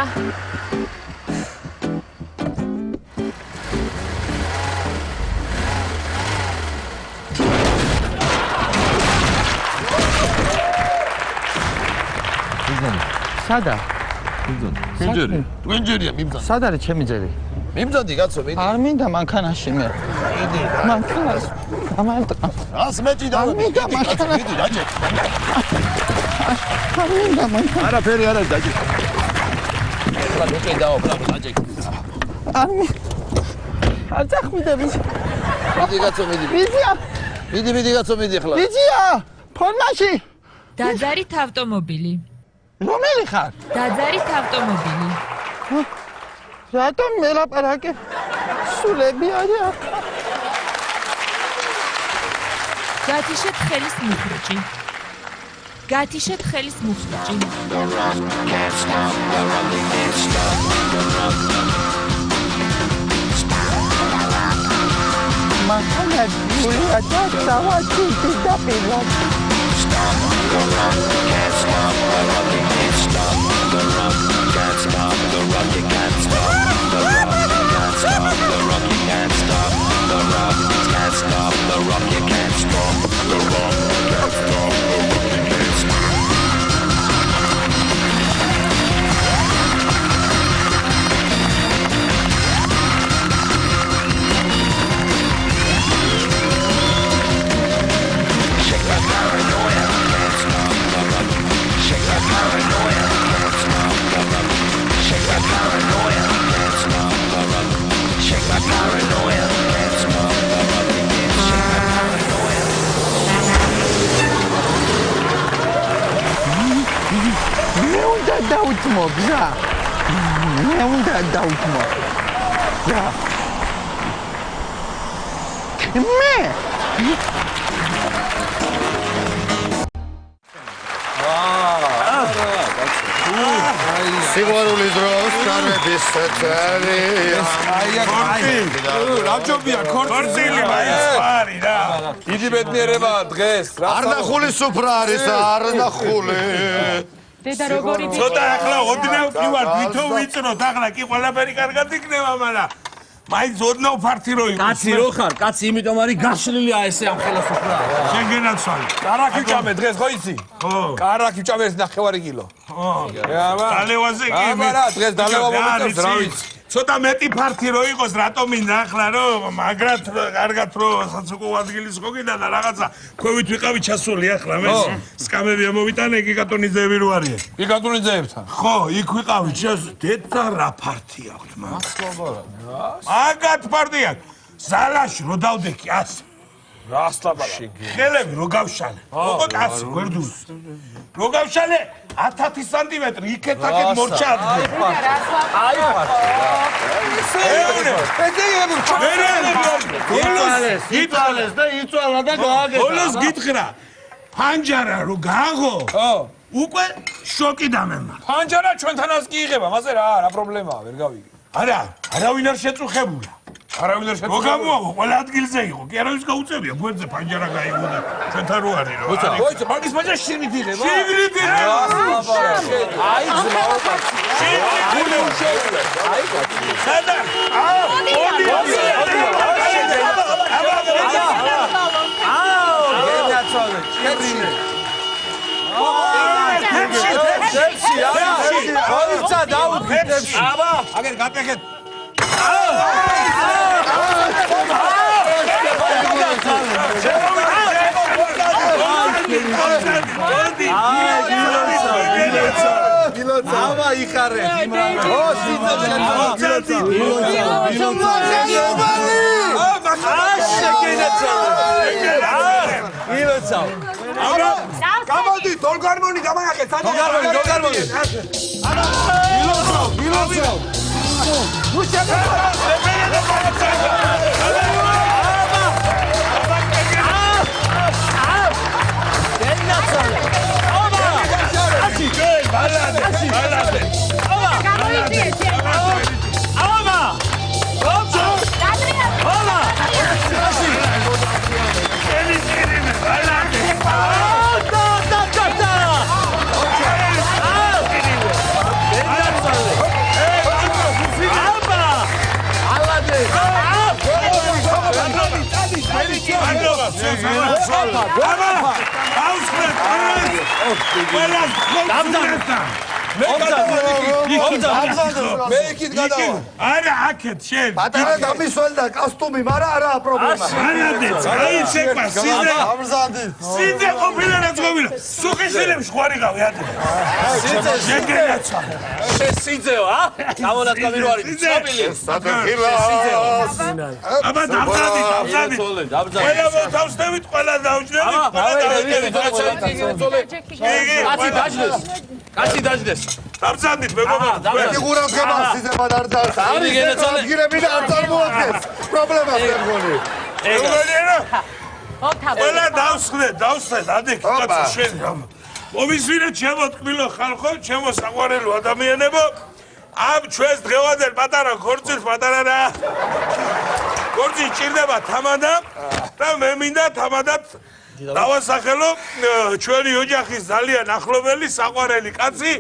სადა twinjeri მიბძანე სად არის ჩემი ძერი მიბძანდი კაცო მიდი არ მინდა მანქანაში მე მანქანას გამარტყა რას მეჭი და მინდა მანქანა მიდი დაჭე არ მინდა მანქანა არაფერი არ არის დაჭე ეხლა მოკე დაო ბრavo დაჭე არ წახვიდები მიდი კაცო მიდი მიდი კაცო მიდი ეხლა ვიზია ფორმაში დაძარით ავტომობილი რომელი ხარ დაძარით ავტომობილი რატომ მელაპარაკე სულები არა გათიშეთ ხელის მუხრუჭი გათიშეთ ხელის მუხრუჭი მანქანა გულია და სავაჭი და პირად Stop the rock, can't stop the rock, you can't stop the rock, can't stop the rock, you can't stop the rock, can't stop the rock, you can't stop the rock, can't stop the rock, you can't stop the rock, can't stop the rock, you can't stop. Shake that paranoia, can't stop the rock. Shake that paranoia, can't stop the rock. Shake that paranoia, can't stop the rock. Shake that paranoia, can't stop the rock. Shake that paranoia. მე უნდა დავუთმო გზა მე უნდა დავუთმო გზა მე სიყვარული დროს განების წელი რაჯობია ქორწილი მაინც ფარი რა დიდი ბედნიერება დღეს არ ნახული სუფრა არის არ ნახული დედა როგორი ცოტა ახლა ოდნავ კი ვარ თვითონ ვიწროთ ახლა კი ყველაფერი კარგად იქნება მაგრამ მაინც ოდნავ ფართი რო იყოს კაცი რო ხარ კაცი იმიტომ არის გაშლილია ესე ამ ხელოსუფლა შენ გენაცვალე კარაკი ვჭამე დღეს ხო იცი ხო კარაკი ვჭამე ეს 9 კილო ხო დალევაზე კი აბა დღეს დალევა მომიწევს რა ვიცი ცოტა მეტი ფართი რო იყოს რატომ მინდა ახლა რომ მაგრად კარგად რო საცოკო ადგილის ხო გინდა და რაღაცა ქვევით ვიყავი ჩასული ახლა მე სკამები ამოვიტანე გიგატონიძეები რო არიან გიგატონიძეებთან ხო იქ ვიყავი დედა რა ფართი აქვს მაგ მაგათ ფართი აქვს ზალაში რო დავდექი ასე რას ლაპარაკი? ხელები რო გავშალე. ოღონდ კაცი გვერდუს. რო გავშალე 1000 სანტიმეტრი იქეთ-აქეთ მორჩა ადგილი. აი იწალეს და იწალა და გააგება. ბოლოს გითხრა. ფანჯარა რო გააღო. უკვე შოკი დამემა. ფანჯარა ჩვენთანაც კი იღება, მასე რა პრობლემაა, ვერ გავიგე. არა, არავინ არ შეწუხებულა. არავინ არ რო გამოაღო, ყველა ადგილზე იყო. კი არავის გაუწევია, გვერდზე ფანჯარა გაიგო და ჩვენთან რო არის რა. მოიცა, მაგის მაჯა შიგნით იღება. შიგნით იღება. აი ძმაობა. აი კაცი. სადა? მოიცა დაუგდებში. აბა, აგერ გატეხეთ. აბა იხარე იმრანა. გამოდი, დოლგარმონი დამაახეთ, დოლგარმონი. გილოცავ. მე იქით გადავა. არა, აქეთ შენ. პატარა დამისველი და კოსტუმი, მაგრამ არაა პრობლემა. ანადეც, აი შეკვა, სიძე. სიძე ყოფილა რა ძღობილა. სუხიშვილებს ხვარიღავი ადრე. სიძე შეგენაცა. სიძეო, ა? გამონათქავი რო არის. სიძე. სადღილა. აბა დავზადით. ყველა მოთავსდებით, ყველა დავჯდებით, ყველა დავჯდებით. კაცი დაждდეს. დავზადით მეგობრებო. ფიგურას გება სიზება არ დარს. არის გენაცვალე. გირები და არ წარმოადგენს. პრობლემას ერგონი. ეგრე. ყველა დავსხდეთ, ადიქ კაცო შენ. მომისვინეთ ჩემო თკბილო ხალხო, ჩემო საყვარელო ადამიანებო. ამ ჩვენს დღევანდელ პატარა ქორწილს პატარა რა. ქორწილი ჭირდება თამადად და მე მინდა თამადად დავასახელო ჩვენი ოჯახის ძალიან ახლობელი საყვარელი კაცი,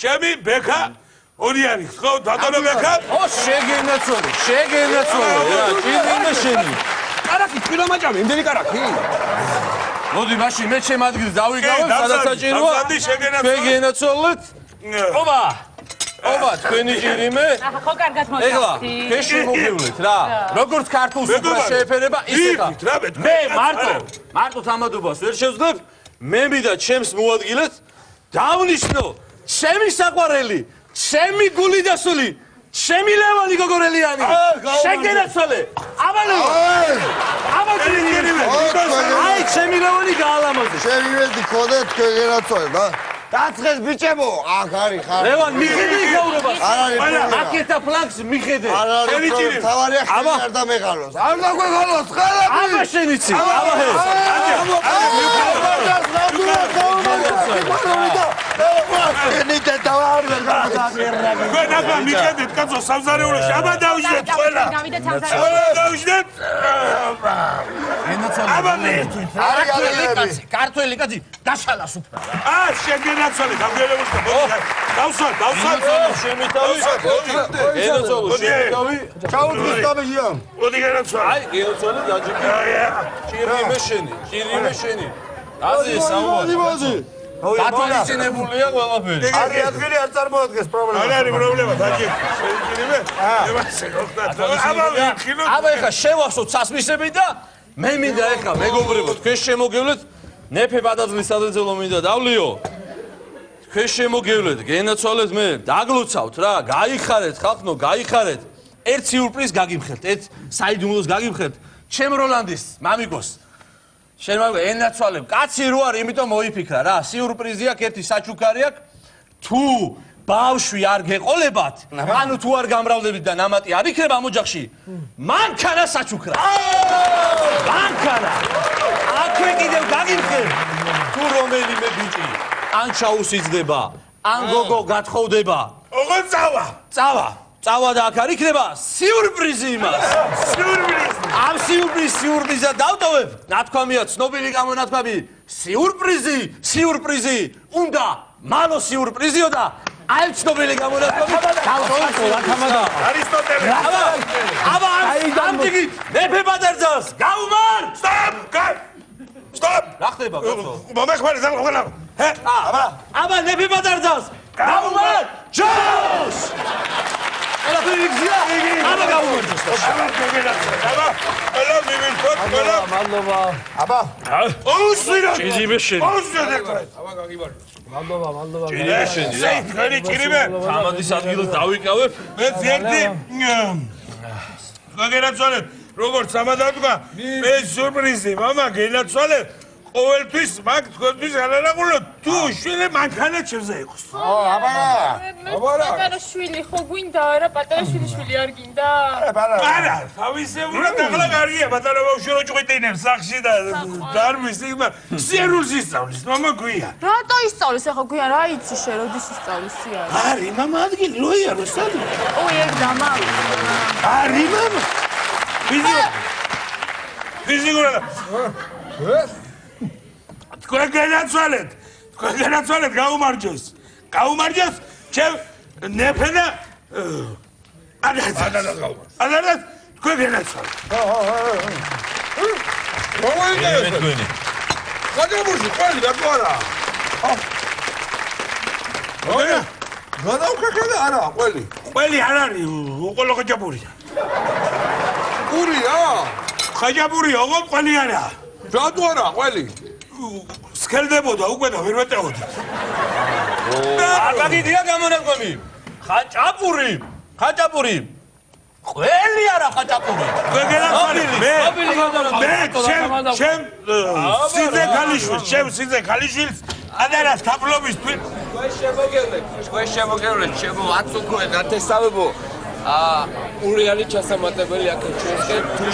ჩემი ბექა ორიანი, ხო, ბატონო ბექა? ო, შეგენაცვალე. რა, ჭირდება შენი. კარაკი, თბილო მაჭამე, იმდენი კარაკი. მოდი, მაშინ მე ჩემ ადგილს დავიგავო, სადაც საჭიროა. შეგენაცვალეთ. ობა, თქვენი ჭირიმე. ხო, კარგად მოგწევთ. ეხლა, ფეში მოგივლეთ რა. როგორც ქართულს უფრო შეეფერება, ისე. მე მარტო თამადობას ვერ შევძლებ. მე მინდა ჩემს მოადგილეთ დავნიშნო ჩემი საყვარელი, ჩემი გული დასული, ჩემი ლევანი გოგორელიანი. შეგენაცვალე. აი, ჩემი ლევანი გაალამაზე. შევივედი ქონდა თქვენ გენაცვალე და დაცხეს ბიჭებო, აქ არის ხარ. ლევან, მიხედე იქაურობას. არ არის პრობლემა. აკეთა ფლანგს მიხედე. არ არის პრობლემა. თავარია ხელი არ დამეღალოს. არ დაგვეღალოს, ხელები. აბა შენიცი. აბა ჰე. თქვენ აბა მიხედეთ კაცო სამზარეულოში, აბა დავიჟდეთ ყველა. ყველა დავიჟდეთ. აბა მე ქართველი კაცი დაშალას უფრო. შეგენაცვალე, გამგერებული და დავსვათ. შემითავი. ენაცვალო, შემითავი. ჩაუდგეს დამეჟიან. მოდი გენაცვალე. აი, გენაცვალე დაჯიკი. ჭირიმე შენი. აზი საუბარი. დათვალისწინებულია ყველაფერი. არის ადგილი არ წარმოადგენს პრობლემა. არ არის პრობლემა, დაჯიკი. შეიჭირიმე? ემასე გოხდათ. აბა ეხა შევახსოთ სასმისები და მე მინდა ეხა მეგობრებო, თქვენ შემოგევლეთ ნეფე ბადაძლის სადრეწელო მინდა დავლიო. თქვენ შემოგევლეთ, გენაცვალეთ მე, დაგლოცავთ რა, გაიხარეთ ხალხო, გაიხარეთ. ერთ სიურპრიზ გაგიმხელთ, ერთ საიდუმლოს გაგიმხელთ. ჩემ როლანდის მამიკოს შენ მაგ ენაცვალებ, კაცი რო არის, იმიტომ მოიფიქრა რა. სიურპრიზი აქვს, ერთი საჩუქარი აქვს. თუ ბავშვი არ გეყოლებათ, ანუ თუ არ გამრავლებით და ნამატი არ იქნება ამ ოჯახში, მანქანა საჩუქრა. მანქანა. აქვე კიდევ გაგიხსენ. თუ რომელიმე ბიჭი ან ჩაუსიძდება, ან გოგო გათხოვდება. ოღონ წავა. წავა და აქ არ იქნება სიურპრიზი იმას. ამ სიურპრიზად დავტოვებ. ნათქვამია ცნობილი გამონათქვამი. სიურპრიზი. უნდა მანო სიურპრიზიო და აი ცნობილი გამონათქვამი. არისტოტელე. აბა ამ დგით მეფე ბადერძას გაუმარ. სტოპ. რა ხდება კაცო? მომეხმარე ზაღლა. აბა მეფე ბადერძას გაუმარ. ჯოს. Ela პრინცია. აბა გაუმარჯოს. აბა მივირთოთ ყველა. მადლობა. აბა. ოუსვირო. ჭიძიმე შენი. აბა გაგიბარდ. მადლობა. საიტქარი ჭირიმე. სამადის ადგილას დავიკავებ. მე ზერდი. გაგერაცვალეთ. როგორც სამადადგა მე სიურპრიზი მამა გენაცვალე ყოველთვის მაგ თქვენთვის განარაგულო თუ შვილი მანქანა ჩემზე იყოს. პატარა შვილი ხო გვინდა არა პატარა შვილი არ გინდა? არა, თავისებურად ახლა კარგია პატარა ბავშვი რო ჭყვიტინებს სახში და დარბის იგმა სიერულს ისწავლის მამა გვია. რატო ისწავლის ახლა გვიან რა იცი შე როდის ისწავლის სიარული? არი მამა ადგილი რო იარო სადი. ოი ეგ დამა. არი მამა. ფიზიკურად. თქვენ განაცვალეთ გაუმარჯოს ჩემ ნეფენა ადადად თქვენ განაცვალეთ მე თქვენი გადამურში ყველი და ყარა გადავკაკალე არა ყველი არ არის უყოლო ხაჭაპურია პურია ხაჭაპურია ოღონ ყველი არა რატო არა ყველი სქელდებოდა უკვე და ვერ მეტეოდა. აგიდია გამონათქვამი. ხაჭაპური. ყველი არა ხაჭაპური. ჩემ სიძე ქალიშვილს ადარას თაფლობის თვით. თქვენ შემოგევლეთ, შემო აწუქო ეთესავებო. პური ჩასამატებელი აქ ჩვენსკენ თუ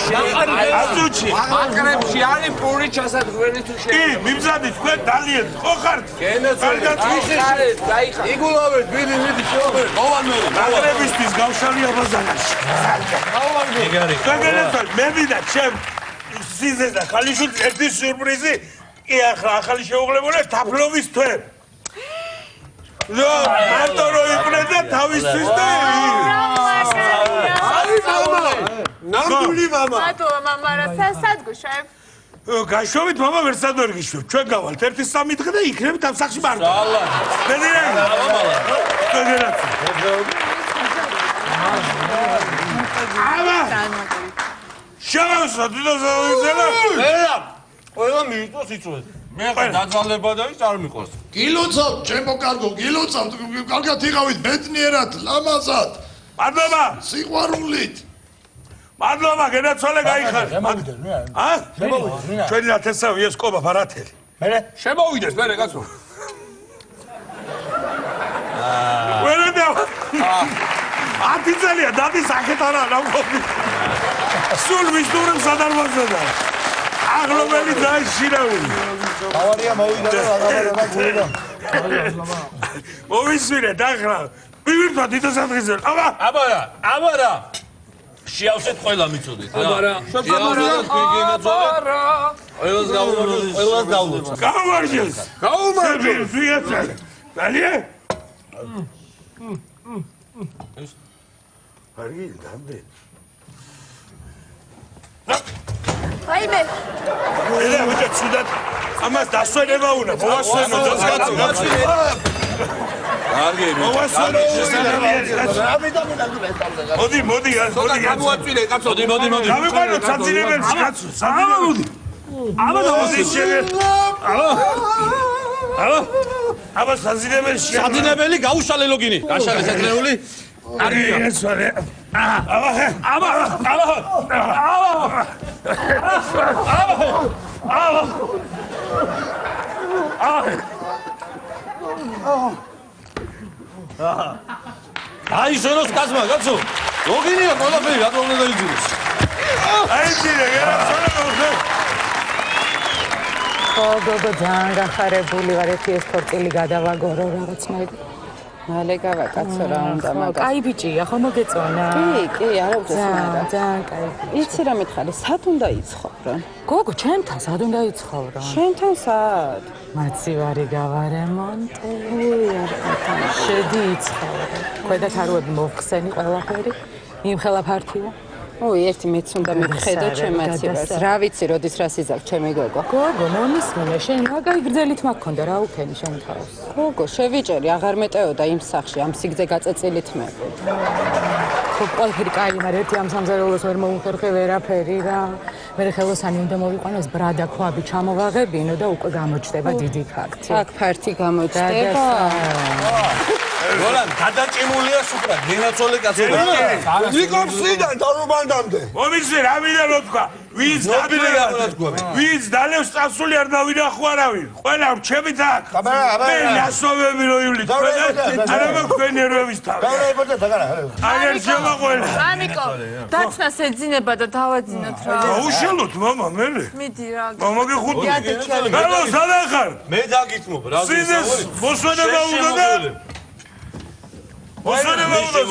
აზუჩი აკრებში არის პური ჩასადღვენი თუ შეიძლება. კი, მიმზადი თქვენ დალიეთ, ხო ხართ? გენაცვალეთ, გაიხარ. იგულავეთ, მიდი შევაბერეთ. მოვანმელი. აკრებისთვის გავშალია ბაზარაში. გაგენაცვალეთ, მე ვიდა ჩემ სიძე და ქალიშვილს ერთი სიურპრიზი. კი ახლა ახალი შეუღლებელია თაფლობის თვე. მარტო რო იყვნენ და თავისთვის და ნამდვილი მამა. მადლობა მამა რა სადგუშებ. გაშვებით მამა ვერსად ვერ გიშვებ. ჩვენ გავალთ 1-3 დღე და იქნებით ამ სახში მარტო. შევასვა დიდოზავიზელა. ყველა მიიწოს იწვეთ. მე ხარ დაძალება და ის არ მიყვარს. გილოცავ, ჩემო კარგო, გილოცავ, კარგად იყავით ბედნიერად, ლამაზად. მადლობა. სიყვარულით. მადლობა, გენაცვალე გაიხარ. შემოვიდეს მე. შემოვიდეს. ჩვენი ათესავი ეს ყობა ფარათელი. მე შემოვიდეს მე კაცო. ვერა და 10 წელია დადის აქეთ არა ნამყოფი. სულ მისდურებს სადარბაზოდა. აღლობელი დაიშირავული. ავარია მოვიდა და აღარ გვიდა. მოვისვირეთ ახლა. მივირთვა დიდოს ადგილზე. აბა რა. შეავსეთ ყველა მიწოდით რა. ყველას დავუძოთ. გაუმარჯოს. ვიაცალე. დალია? კარგი, დამდე. აიმე. ელა ვიჭა ცუდად. ამას დასვენება უნდა. მოვასვენო კაცო. კარგი, მოვასვენო. მოდი. გამოაწვინე კაცო. მოდი. გამიყვანო საძინებელში კაცო. საძინებელში. აბა დავასიშევე. აბა საძინებელში. საძინებელი გაუშალე ლოგინი. გაშალე საძინებელი. კარგი, ეს ვარე. აი შენოს კაცმა კაცო ლოგინია ყველაფერი რატო უნდა დაიძინოს აი ძინე ხო გოგო ძალიან გახარებული ვარ ერთი ეს ქორწილი გადავაგორო რაღაცნაირად მალე გავაკაცო რა უნდა მაგას კაი ბიჭია ხო მოგეწონა კი არა უძესმარა ძალიან კაი იცი რა მითხარი სად უნდა იცხოვრო გოგო ჩემთან სად უნდა იცხოვრო შენთან სად მაცივარი გავარემონტე შედი იცხოვრო ქვედა თაროები მოვხსენი ყველაფერი იმხელა ფართია ой, ერთი მეც უნდა მიხედო ჩემაცივარს. რა ვიცი, როდის რა სიზავ ჩემი გოგო. გოგო, მომისმინე, შენ მაგარი გრძელით მაქონდა რა უკენი შენ თავს. გოგო, შევიჭერი, აღარ მეტეოდა იმ სახში, ამ სიგძე გაწეწილით მე. ხო, ყველაფერი კაი, მაგრამ ერთი ამ სამზარეულოს ვერ მოუხერხე ვერაფერი რა. მე ხელოსანი უნდა მოვიყვანოს ბრადა ქვაბი ჩამოვაღებინო და უკვე გამოჩდება დიდი ფაქტი. აქ ფართი გამოჩდება. როლან გადაჭიმულია სუფრა გენაცოლე კაცობა ნიკომსიდან დარუბანდამდე მომიცი რა მინდა რო თქვა ვინც დალევს წასული არ დავინახო არავინ ყველა რჩებით აქ მე ნასოვები რო ივლით არა მაქვენი ერვების თავი აგერ შევა ყველა ამიკო დაცნას ეძინება და დავაძინოთ რა უშელოთ მამა მერე მიდი რა მომაგე ხუთი ჰალო სადახარ მე დაგიწმობ რა სიძეს მოსვენება უნდა და მოსვენება უნდა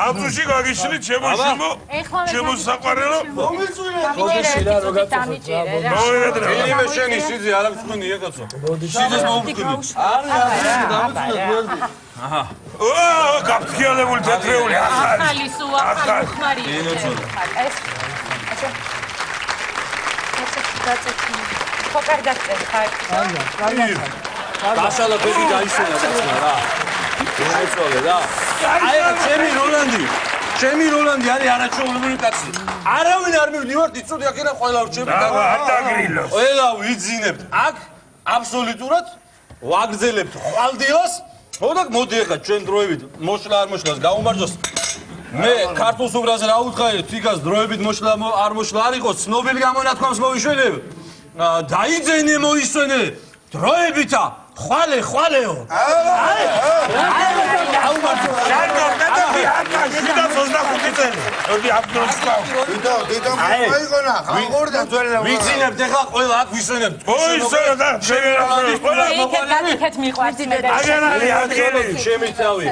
აბდუში გაგიშლით შემოშიმო შემოსაყარელო მოგიშილა რო გაწევთ იმე შენი სიძე არ აქვს ხონია კაცო სიძეს მოვუქნი აჰა გაფრთხილებული თეთრეული ახალი სუა ახალი ხმარი ეს ხო კარგად ხარ გასალა ბედი დაიშონა დასნა რა დაიწოლე რა აი ჩემი როლანდი არის არაჩვეულებრივი კაცი არავინ არ მივდივართ იცოდი აქ ენა ყველა რჩები და დაგრილოს ყველა ვიძინებთ აქ აბსოლუტურად ვაგრძელებთ ხვალდილას ხო და მოდი ახლა ჩვენ დროებით მოშლა არ მოშლას გაუმარჯოს მე ქართულ სუბრაზე რა უთხარით თიკას დროებით მოშლა არ მოშლა არ იყოს ცნობილი გამონათქვამს მოვიშველებ დაიძენე მოისვენე დროებითა ხვალეო ვიცინებთ ახლა ყველა აქ ვისვენებთ შემიცავი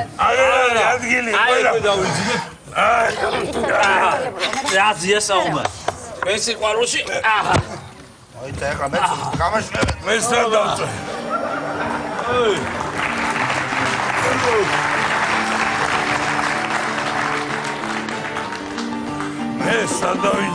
რაზია საუბარი ეს სიყვარულში აი და ახლა მე გამაშველე მე სადავწე მე სადავი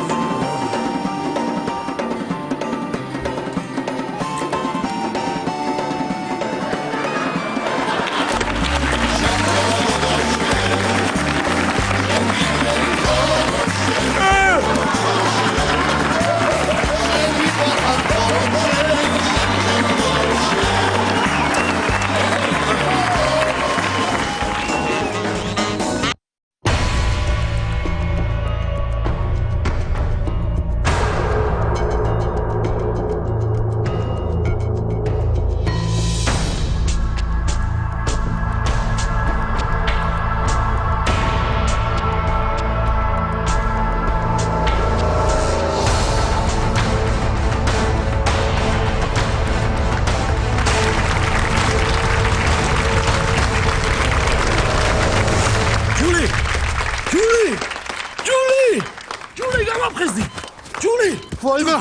ვაიმე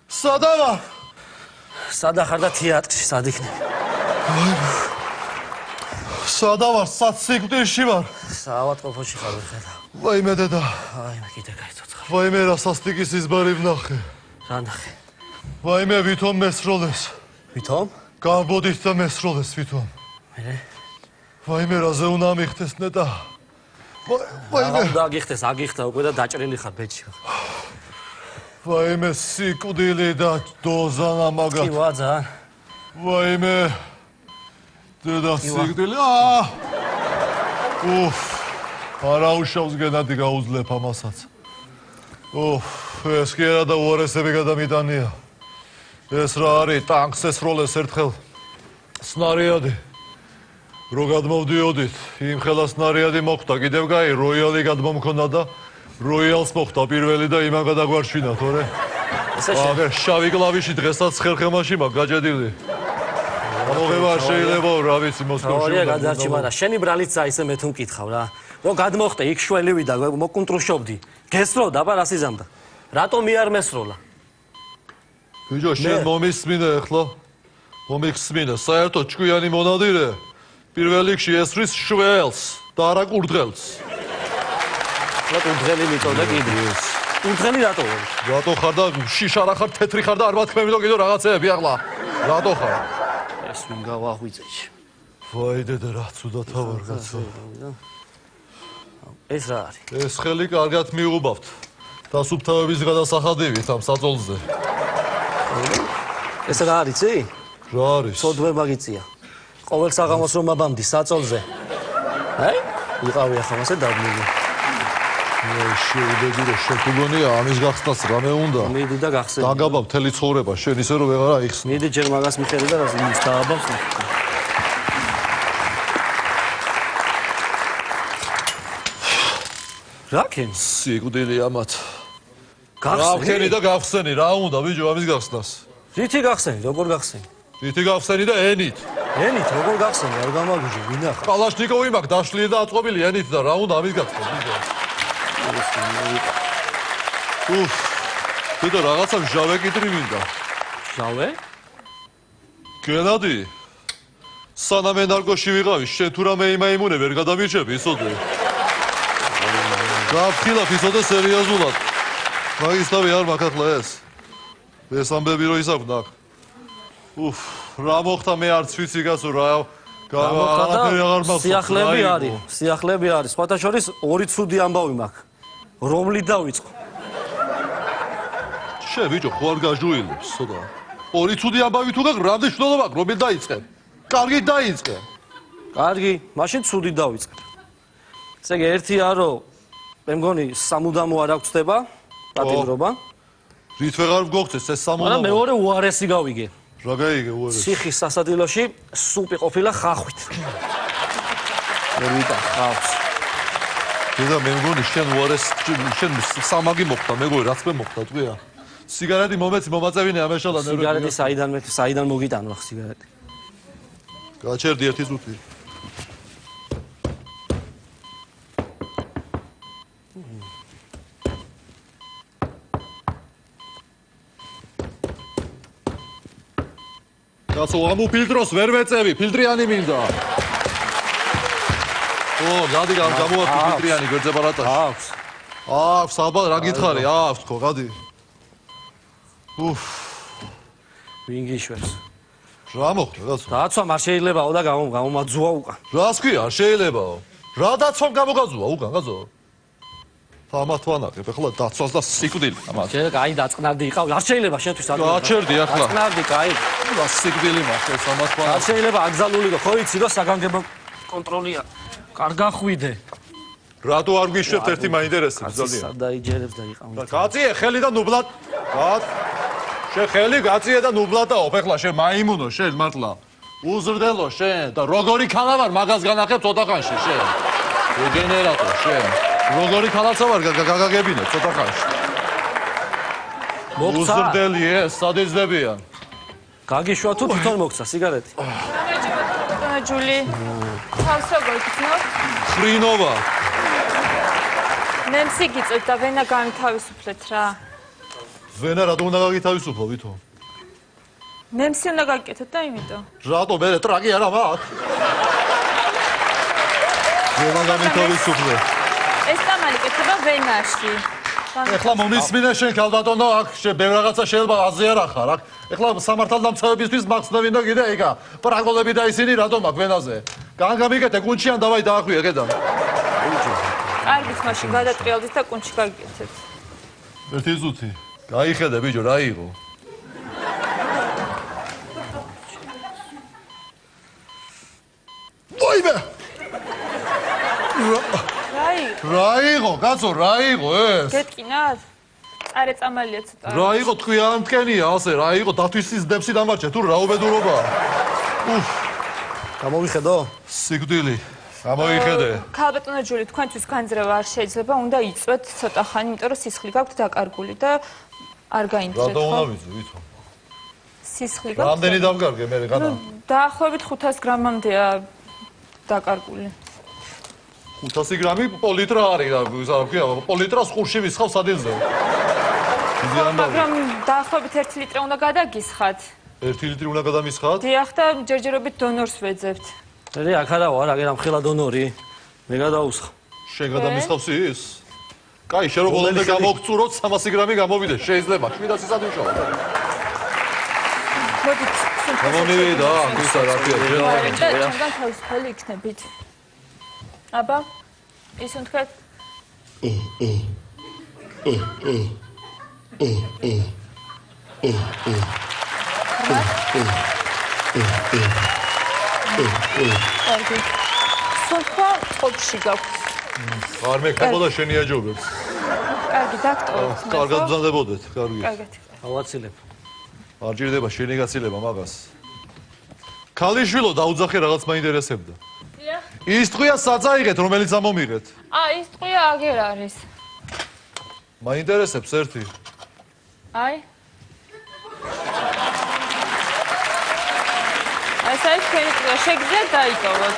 სადავა სადახარ და თეატრში სად იქნები სადავა სად სიკვდილში ვარ საავადმყოფოში ხარ ვეხედა ვაიმე დედა ვაიმე კიდე გაიცოცხლე ვაიმე რა სასტიკის ისბარი ვნახე რა ნახე ვაიმე ვითომ მესროლეს ვითომ გავბოდით და მესროლეს ვითომ მე ვაიმე რაზე უნდა მიხდეს ნეტა ვაიმე და აგიხდეს აგიხდა უკვე და დაჭრილი ხარ ბეჭი ვაიმე სიკვდილი და დოზანა მაგათ კი ვა ძალიან ვაიმე დედა სიკვდილი არა უშავს გენადი გაუძლებ ამასაც. ეს კი არა და უარესები გადამიტანია. ეს რა არის, ტანკს ესროლეს ერთხელ სნარიადი. რო გადმოვდიოდით, იმ ხელა სნარიადი მოხვდა, კიდევ გაი როიალი გადმომქონდა და როიალს მოხვდა პირველი და იმან გადაგვარჩინა, თორე. აგერ შავი კლავიში დღესაც ხერხემაში მაქვს გაჭედილი. ამოღება არ შეიძლება რა ვიცი მოსკოვში. ორი გადარჩი, მაგრამ შენი ბრალიცა ისე მე თუ მკითხავ რა. რო გადმოხტე იქ შველი ვიდა, მოკუნტრუშობდი. გესროლ და აბა რასიზამდა. რატომ არ მესროლა? ბიჭო, შენ მომისმინე ახლა. მომიხსმინე, საერთოდ ჭკვიანი მონადირე. პირველ რიგში ესრის შველს და არა კურდღელს. რა კურდღელი მიწოდა კიდე? კურდღელი რატო? რატო ხარ და შიშარა ხარ, თეთრი ხარ და არ მათქმები და კიდე რაღაცეები ახლა. რატო ხარ? ეს ვინ გავაღვიძე. ვაი დედა რა ცუდათა ვარ კაცო. ეს რა არის? ეს ხელი კარგად მიუღბავთ. დასუფთავების გადასახადივით ამ საწოლზე. ეს რა არის, იცი? რა არის? სოდვე მაგიწია. ყოველ საღამოს რომ აბამდი საწოლზე. აი, იყავი ახლა მასე დაბმული. შევიდედი რომ შეგუგონია ამის გახსნას რამე უნდა. მიდი და გახსენე. დაგაბავ მთელი ცხოვრება, შენ ისე რომ ვეღარ აიხსნი. მიდი ჯერ მაგას მიხედე და ის დააბავს. რა ქენ? სიკვდილი ამათ. გახსენი? რა ქენი და გახსენი, რა უნდა ბიჭო ამის გახსნას? რითი გახსენი, როგორ გახსენი? რითი გახსენი და ენით. ენით როგორ გახსენი, არ გამაგიჟე, ვინახა? კალაშნიკოვი მაქვს დაშლილი და აწყვობილი ენით და რა უნდა ამის გახსნა ბიჭო? თვითონ რაღაცა ჟავე კიტრი მინდა. ჟავე? გენადი. სანამ ენარგოში ვიყავი, შენ თუ რამე იმაიმუნე ვერ გადამირჩები ისოდე. გავხილავ ისოდე სერიოზულად. მაგის თავი არ მაქვს ახლა ეს. ეს ამბები რო ისაქვდა. რა მოხდა მე არც ვიცი კაცო რა. არაფერი აღარ მაქვს. სიახლეები არის, სიახლეები არის. სხვათა შორის ორი ცუდი ამბავი მაქვს. რომლით დავიწყო? შე ბიჭო, ხო არ გაჟუილებს, ცოტა. ორი ცუდი ამბავი თუ გაქვს, რამდენი შნელობა აქვს, რომელი დაიწყე? კარგი დაიწყე. კარგი, მაშინ ცუდი დავიწყე. ესე იგი ერთია რომ მე მგონი სამუდამო არ აქვს ხდება, პატიმრობა. რით ვეღარ გოგცეს ეს სამუდამო? მაგრამ მეორე უარესი გავიგე. რა გაიგე უარესი? ციხის სასადილოში სუპი ყოფილა ხახვით. მე ვიტა ხავს. დედა მე მგონი შენ უარეს შენ სამაგი მოხდა მეგოი რაც მე მოხდა ტყვია სიგარეტი მომეცი მომაწევინე ამეშალა ნერვები სიგარეტი საიდან მოგიტანო ახ სიგარეტი გაჩერდი ერთი წუთი კაცო ამოფილტროს ვერ ვეწევი ფილტრიანი მინდა გადი გამოაქვს ფილტრიანი გვერდზე ბარატაში. აქვს, ალბათ რა გითხარი, აქვს ხო, გადი. ვინ გიშვერს? რა მოხდა, კაცო? დაცვამ არ შეიძლებაო და გამომაძუა უკან. რას კი არ შეიძლებაო? რა დაცვამ გამოგაძუა უკან, კაცო? თამათ ვანახებ, ეხლა დაცვას და სიკვდილი, ამათ. შენ კაი დაწყნარდი იყავ, არ შეიძლება შენთვის არ. გაჩერდი ახლა. დაწყნარდი, კაი. რა სიკვდილი მაქვს, თამათ ვანახებ. არ შეიძლება აკზალული და ხო იცი რომ საგანგებო კონტროლია. კარგა ხვიდე. რატო არ გვიშვებთ ერთი მაინტერესებს ძალიან. სადაიჯერებს და იყავ. გაწიე ხელი და ნუბლად. შენ ხელი გაწიე და ნუბლად დაოფ ეხლა შენ მაიმუნო შენ მართლა. უზრდელო შენ და როგორი ქალა ვარ მაგას განახებ ცოტა ხანში შენ. გენერატორ შენ. როგორი ქალაცა ვარ გაგაგებინე ცოტა ხანში. უზრდელი ეს სადეძლებიან. გაგიშვა თუ თვითონ მოგცა სიგარეტი. ჯული. თავს როგორ გიცნობ? ხრინობა. მე მსიგიწევ და ვენა განთავისუფლეთ რა. ვენა რატომ უნდა გაგითავისუფლო ვითომ? მე მსი უნდა გაკეთოთ და იმიტომ. რატო მე ტრაკი არა მაქვს? ვენა გამითავისუფლე. ეს დამალი კეთება ვენაში. ეხლა მომისმინე შენ ქალბატონო აქ ბევრ რაღაცა შეიძლება აზიარ ახარ აქ ეხლა სამართალდამცავებისთვის მახსნევინ და კიდე ეკა პრაგოლები და ისინი რატომ აქ ვენაზე გამიგეთე კუნჩი ან დავაი დაახვიე ხედავ კარგით მაშინ გადატრიალდით და კუნჩი გაგიკეთეთ ერთი ზუთი გაიხედე ბიჭო რა იყო ვაიმე რა იყო, კაცო, რა იყო ეს? გეტკინათ? არე წამალია ცოტა. რა იყო თქვი არ მткენია ასე, რა იყო დათვისის დემსი დამარჩე თუ რა უბედურობა? უფ. გამოვიხედო? სიკვდილი. გამოიხედე. ქალბატონო ჯული, თქვენთვის განძრევა არ შეიძლება, უნდა იწვეთ ცოტა ხანი, იმიტომ რომ სისხლი გაქვთ დაკარგული და არ გაინდრეთ, რატო უნდა ვიცი, ვითომ? სისხლი გაქვთ? რამდენი დავკარგე მე განა? დაახლოებით 500 გრამამდეა დაკარგული. 500 გრამი პოლიტრა არის რა, ისა რა ქვია, პოლიტრას ყურში ვისხავ სადილზე. მაგრამ დაახლოებით 1 ლიტრი უნდა გადაგისხათ. 1 ლიტრი უნდა გადამისხათ? დიახ და ჯერჯერობით დონორს ვეძებთ. ე აქარავა არა, აგერ ამხელა დონორი. მე გადაუსხა. შენ გადამისხავს ის? კაი, შენ რო ბოლომდე გამოგწუროთ 300 გრამი გამოვიდეს, შეიძლება 700 სადუშაო. მოდით. გამომივიდა, ისა რა ქვია, ჩვენგან თავისუფალი იქნებით. აბა, ისინი თქვენ სულხა ყოფში გაქვს. არ მეკაბოდა შენი აჯობებს. კარგი, დაქტორ. კარგად ბრძანდებოდეთ, კარგი. კარგად. ავაცილებ. არ ჭირდება შენი გაცილება მაგას. ქალიშვილო დაუძახე რაღაც მაინტერესებდა. დიახ. ის ტყვია საწაიღეთ, რომელიც ამომიღეთ. ის ტყვია აგერ არის. მაინტერესებს ერთი. აი. აი თქვენი ტყვია შეგიძლიათ დაიტოვოთ.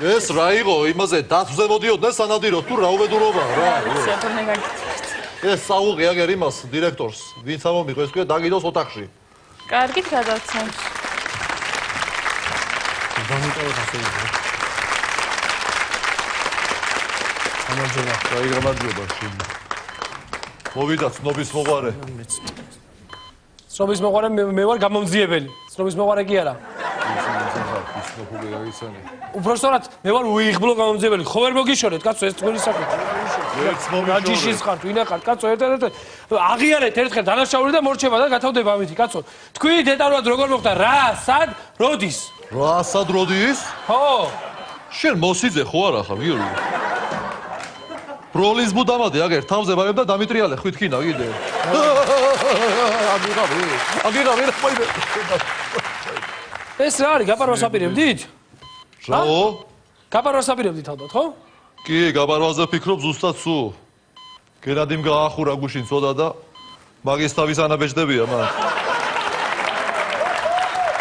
ეს რა იყო, იმაზე დათვზე მოდიოდნენ სანადიროდ თუ რა უბედურობა რა. სიაფორნე გაგიწევთ. ეს საუყი აგერ იმას დირექტორს, ვინც ამომიღო, ეს ქვია დაგიდოს ოთახში. კარგით გადავცემთ. დამიტოვოთ ასე იგი. გამარჯობა. აი გამარჯობა შენ. მოვიდა ცნობის მოყარე. ცნობის მოყარე მე ვარ გამომძიებელი. ცნობის მოყარე კი არა. უბრალოდ მე ვარ უიღბლო გამომძიებელი. ხო ვერ მოგიშორეთ, კაცო, ეს თქვენი საქმე. რაჯიშის ხართ, ვინა ხართ, კაცო, ერთად აღიარეთ ერთხელ დანაშაული და მორჩება და გათავდება ამითი, კაცო. თქვენი დეტალურად როგორ მოხდა, რა, სად, როდის? რა, სად როდის? ხო. შენ მოსიძე ხო არა ხარ, გიორგი? ბროლის ბუდამადი აგერ თავზე ბაგებ და დამიტრიალე ხვით ქინა კიდე. აგიღავი, მოიმე. ეს რა არის, გაპარვას აპირებდით? რაო? გაპარვას აპირებდით ალბათ, ხო? კი, გაპარვაზე ფიქრობ ზუსტად სულ. გენადიმ გაახურა გუშინ წოდა და მაგის თავის ანაბეჭდებია მან.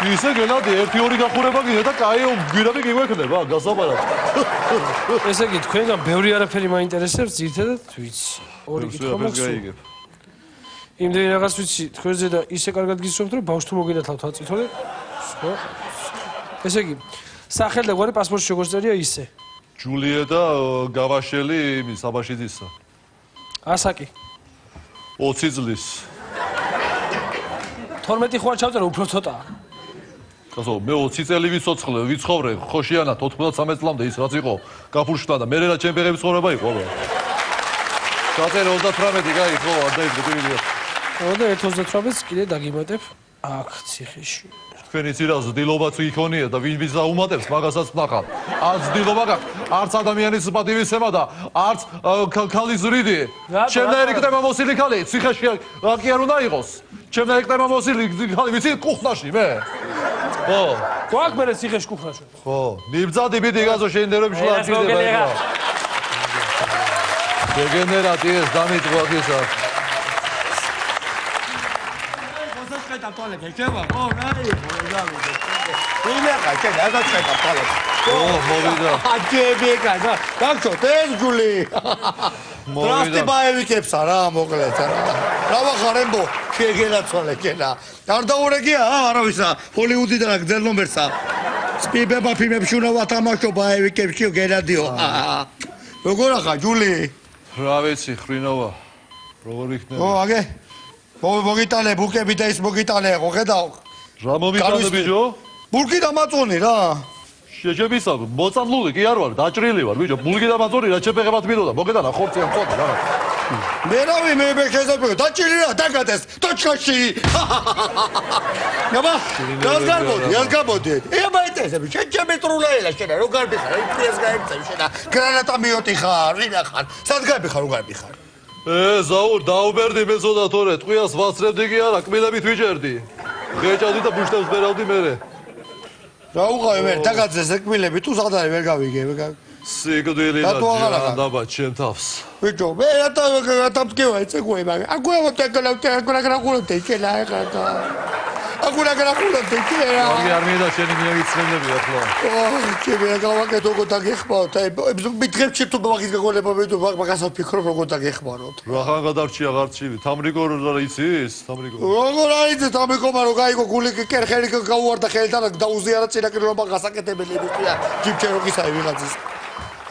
ისე გენადი 1-2 გახურება გინდა და კაი გვირაბი გიგვექნება, გასაბარად. ესე იგი, თქვენგან ბევრი არაფერი მაინტერესებს, ძირითადად ვიცი. ორი კითხვა მაქვს. იმდენი რაღაც ვიცი, თქვენზე და ისე კარგად გისურვებთ, რომ ბავშვ თუ მოგინათლავთ აწითოლე. ესე იგი, სახელი და გვარი პასპორტში როგორ წერია ისე. ჯულია და გავაშელი იმის აბაშიძისა. ასაკი. 20 წლის. 12 ხო არ ჩავწერე, უფრო ცოტაა. კაცო, მე 20 წელი ვიცხოვრე, ხოშიანად 93 წლამდე ის რაც იყო, გაფურშტა და მე რა ჩემპიონების ცხოვრება იყო, აბა. ჩაწერე 38, გაი, ხო, არ დაიწყე პირიდია. 38-ს კიდე დაგიმატებ აქ ციხეში. თქვენი ცირა ზდილობაც იქონია და ვინ ვის დაუმატებს, მაგასაც ნახავ. არც ზდილობა გაქვს, არც ადამიანის პატივისცემა და არც ქალის რიდი. ჩემნაირი კტემა მოსილი ქალი, ციხეში კი არ უნდა იყოს. ჩემნაირი კტემა მოსილი ქალი, ვიცი, კუხნაში მე. ხო. გვაქვს მე ციხეში კუხნაში. ხო, ნიბძადი ბიდი გაზო შენდერებში არ ძიდება. დეგენერატი ეს დამიწყვა ისა. ტალე შევა ხო რაი ვინა კაცი დაგაჭერა ტალე ო მოვიდა აჯები კაცო გაგწოთ ეს ჯული ტრასტი ბაევიკებსა რა მოკლედ რა ვახარებო შეგენაცვალე კენა არ დაურეგია არავისა ჰოლივუდიდან გძელ ნომერსა სპიბება ფილმებში უნდა ვათამაშო ბაევიკებში გენადიო როგორ ახა ჯული რა ვიცი ხრინოვა როგორ იქნება ო აგე მოგიტანე ბუკები და ის მოგიტანე ხო ხედავ რა მომიტანე ბიჭო ბურკი და მაწონი რა შეჯებისა მოწამლული კი არ ვარ დაჭრილი ვარ ბიჭო ბურკი და მაწონი რა შეფეხებად მიდოდა მოგედანა ხორცი ამ წოდი რა მე რავი მე შეძებო დაჭრილი რა დაგადეს ტოჩკაში აბა გასგაბოდი აბა წესები, შენ ჩემეტრულა შენა, რო გარბიხარ, იმპრიას გაიქცევი შენა, გრანატა მიოტი ხარ, რინა ხარ, სად გაიბიხარ, რო გარბიხარ? ზაურ, დაუბერდი მეზოდა თორე, ტყვიას ვაცრებდი კი არა, კბილებით ვიჭერდი. ღეჭავდი და ბუშტებს ვერავდი მერე. რა უყავი მე, დაგაძეს კბილები, თუ სადარი ვერ გავიგე, სიკვდილი და ჯანდაბა ჩემ თავს. ბიჭო, მე რატომ მткиვა ეცეგვე მაგ. აგუევა ტეკრაგრაგულობდი შენა ახლა. აგურაგრაგულობდი შენა. აგი არ მინდა შენი მიაგიცნებები ახლა. ჩემი გავაკეთო როგორ დაგეხმაროთ. აი მითხებში თუ მაგის გაგონება მე თუ მაგასაც ფიქრობ როგორ დაგეხმაროთ. რახან გადარჩი აღარჩივი, თამრიგო რა იცის? თამრიგო. როგორ არის თამრიგო მარო გაიგო გული კერხელი გაუვარდა ხელთან დაუზიარა წინაკრილობა გასაკეთებელი ვიყია. ჯიბჩეროგისა ვიღაცის.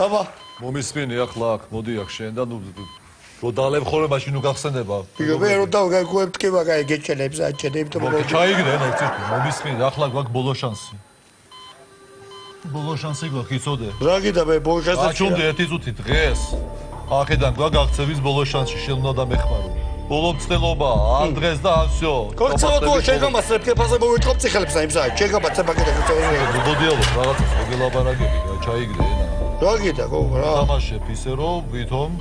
აბა მომისმენი ახლა აქ მოდი აქ შენ და ნუ რო დალებ ხოლმე მაშინ ნუ გახსენდება ბიჭო მე რო დავგეგუებთქება კაი გეჩენებს აჩენებ და ჩაიგდე ნუ ცირკი მომისმენი ახლა გვაქვს ბოლო შანსი გვაქვს იცოდე რა გიდა მე ბოლო შანსი აჩუნდე ერთი წუთი დღეს ახედან გვაქვს გაღწევის ბოლო შანსი შენ უნდა დამეხმარო ბოლო მცდელობა ან დღეს და ან всё კორცევა თუ შეგამასრებ კეფაზე მოვიტყობ ციხელებს აი მსა შეგაბაცა პაკეტი მოდიალო რაღაცას მოგელაბარაგები რა ჩაიგდე რა გიდა გოგო რა თამაშებ ისე რომ ვითომ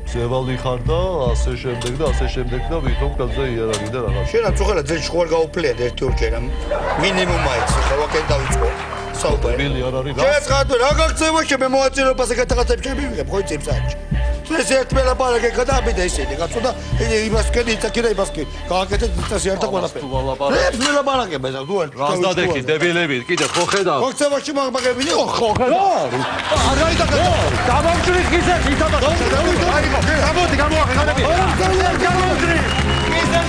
ზევალი ხარ და ასე შემდეგ და ვითომ კაცზე იარაღი და რაღაც შენ აწუხელა ძეში ხوار გაუფლიად ერთი ორჯერ მინიმუმ მაიც ხა ვაკეთ დავიწყო საუბარი ბილი არ არის რა ეს ხარ რა გაქცევა შე მოაწირებასე გადაღაცებს შევიღებ ხო იცი საჭი ეს ერთმელა პარაკე გადაბიდა ისინი კაცო და იმას კედი იცაკირა იმას კი გააკეთეთ წესი არ და ყველაფერი ეს მელა პარაკე მე თუ არ რაზდადექი დებილები კიდე ხო ხედავ გაქცევაში მაგმაგებინი ხო ხედავ არ არის და გამომჭრი ხიზე ითამაშე გამოდი გამოახე გადები გამომჭრი ხიზე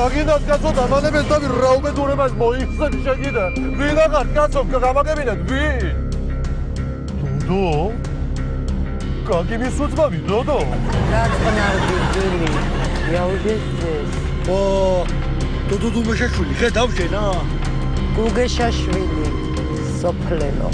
რაგინდა კაცო დამანებენ და რა უბედურებას მოიხსენ შეგიდა ვინახარ კაცო გამაგებინეთ ვინ დოდო კაკი მისუწბავი დოდო რა წნარდი გილი იაუძესე ო დოდო მეშაშვილი ხედავ შენა გუგეშაშვილი სოფლელო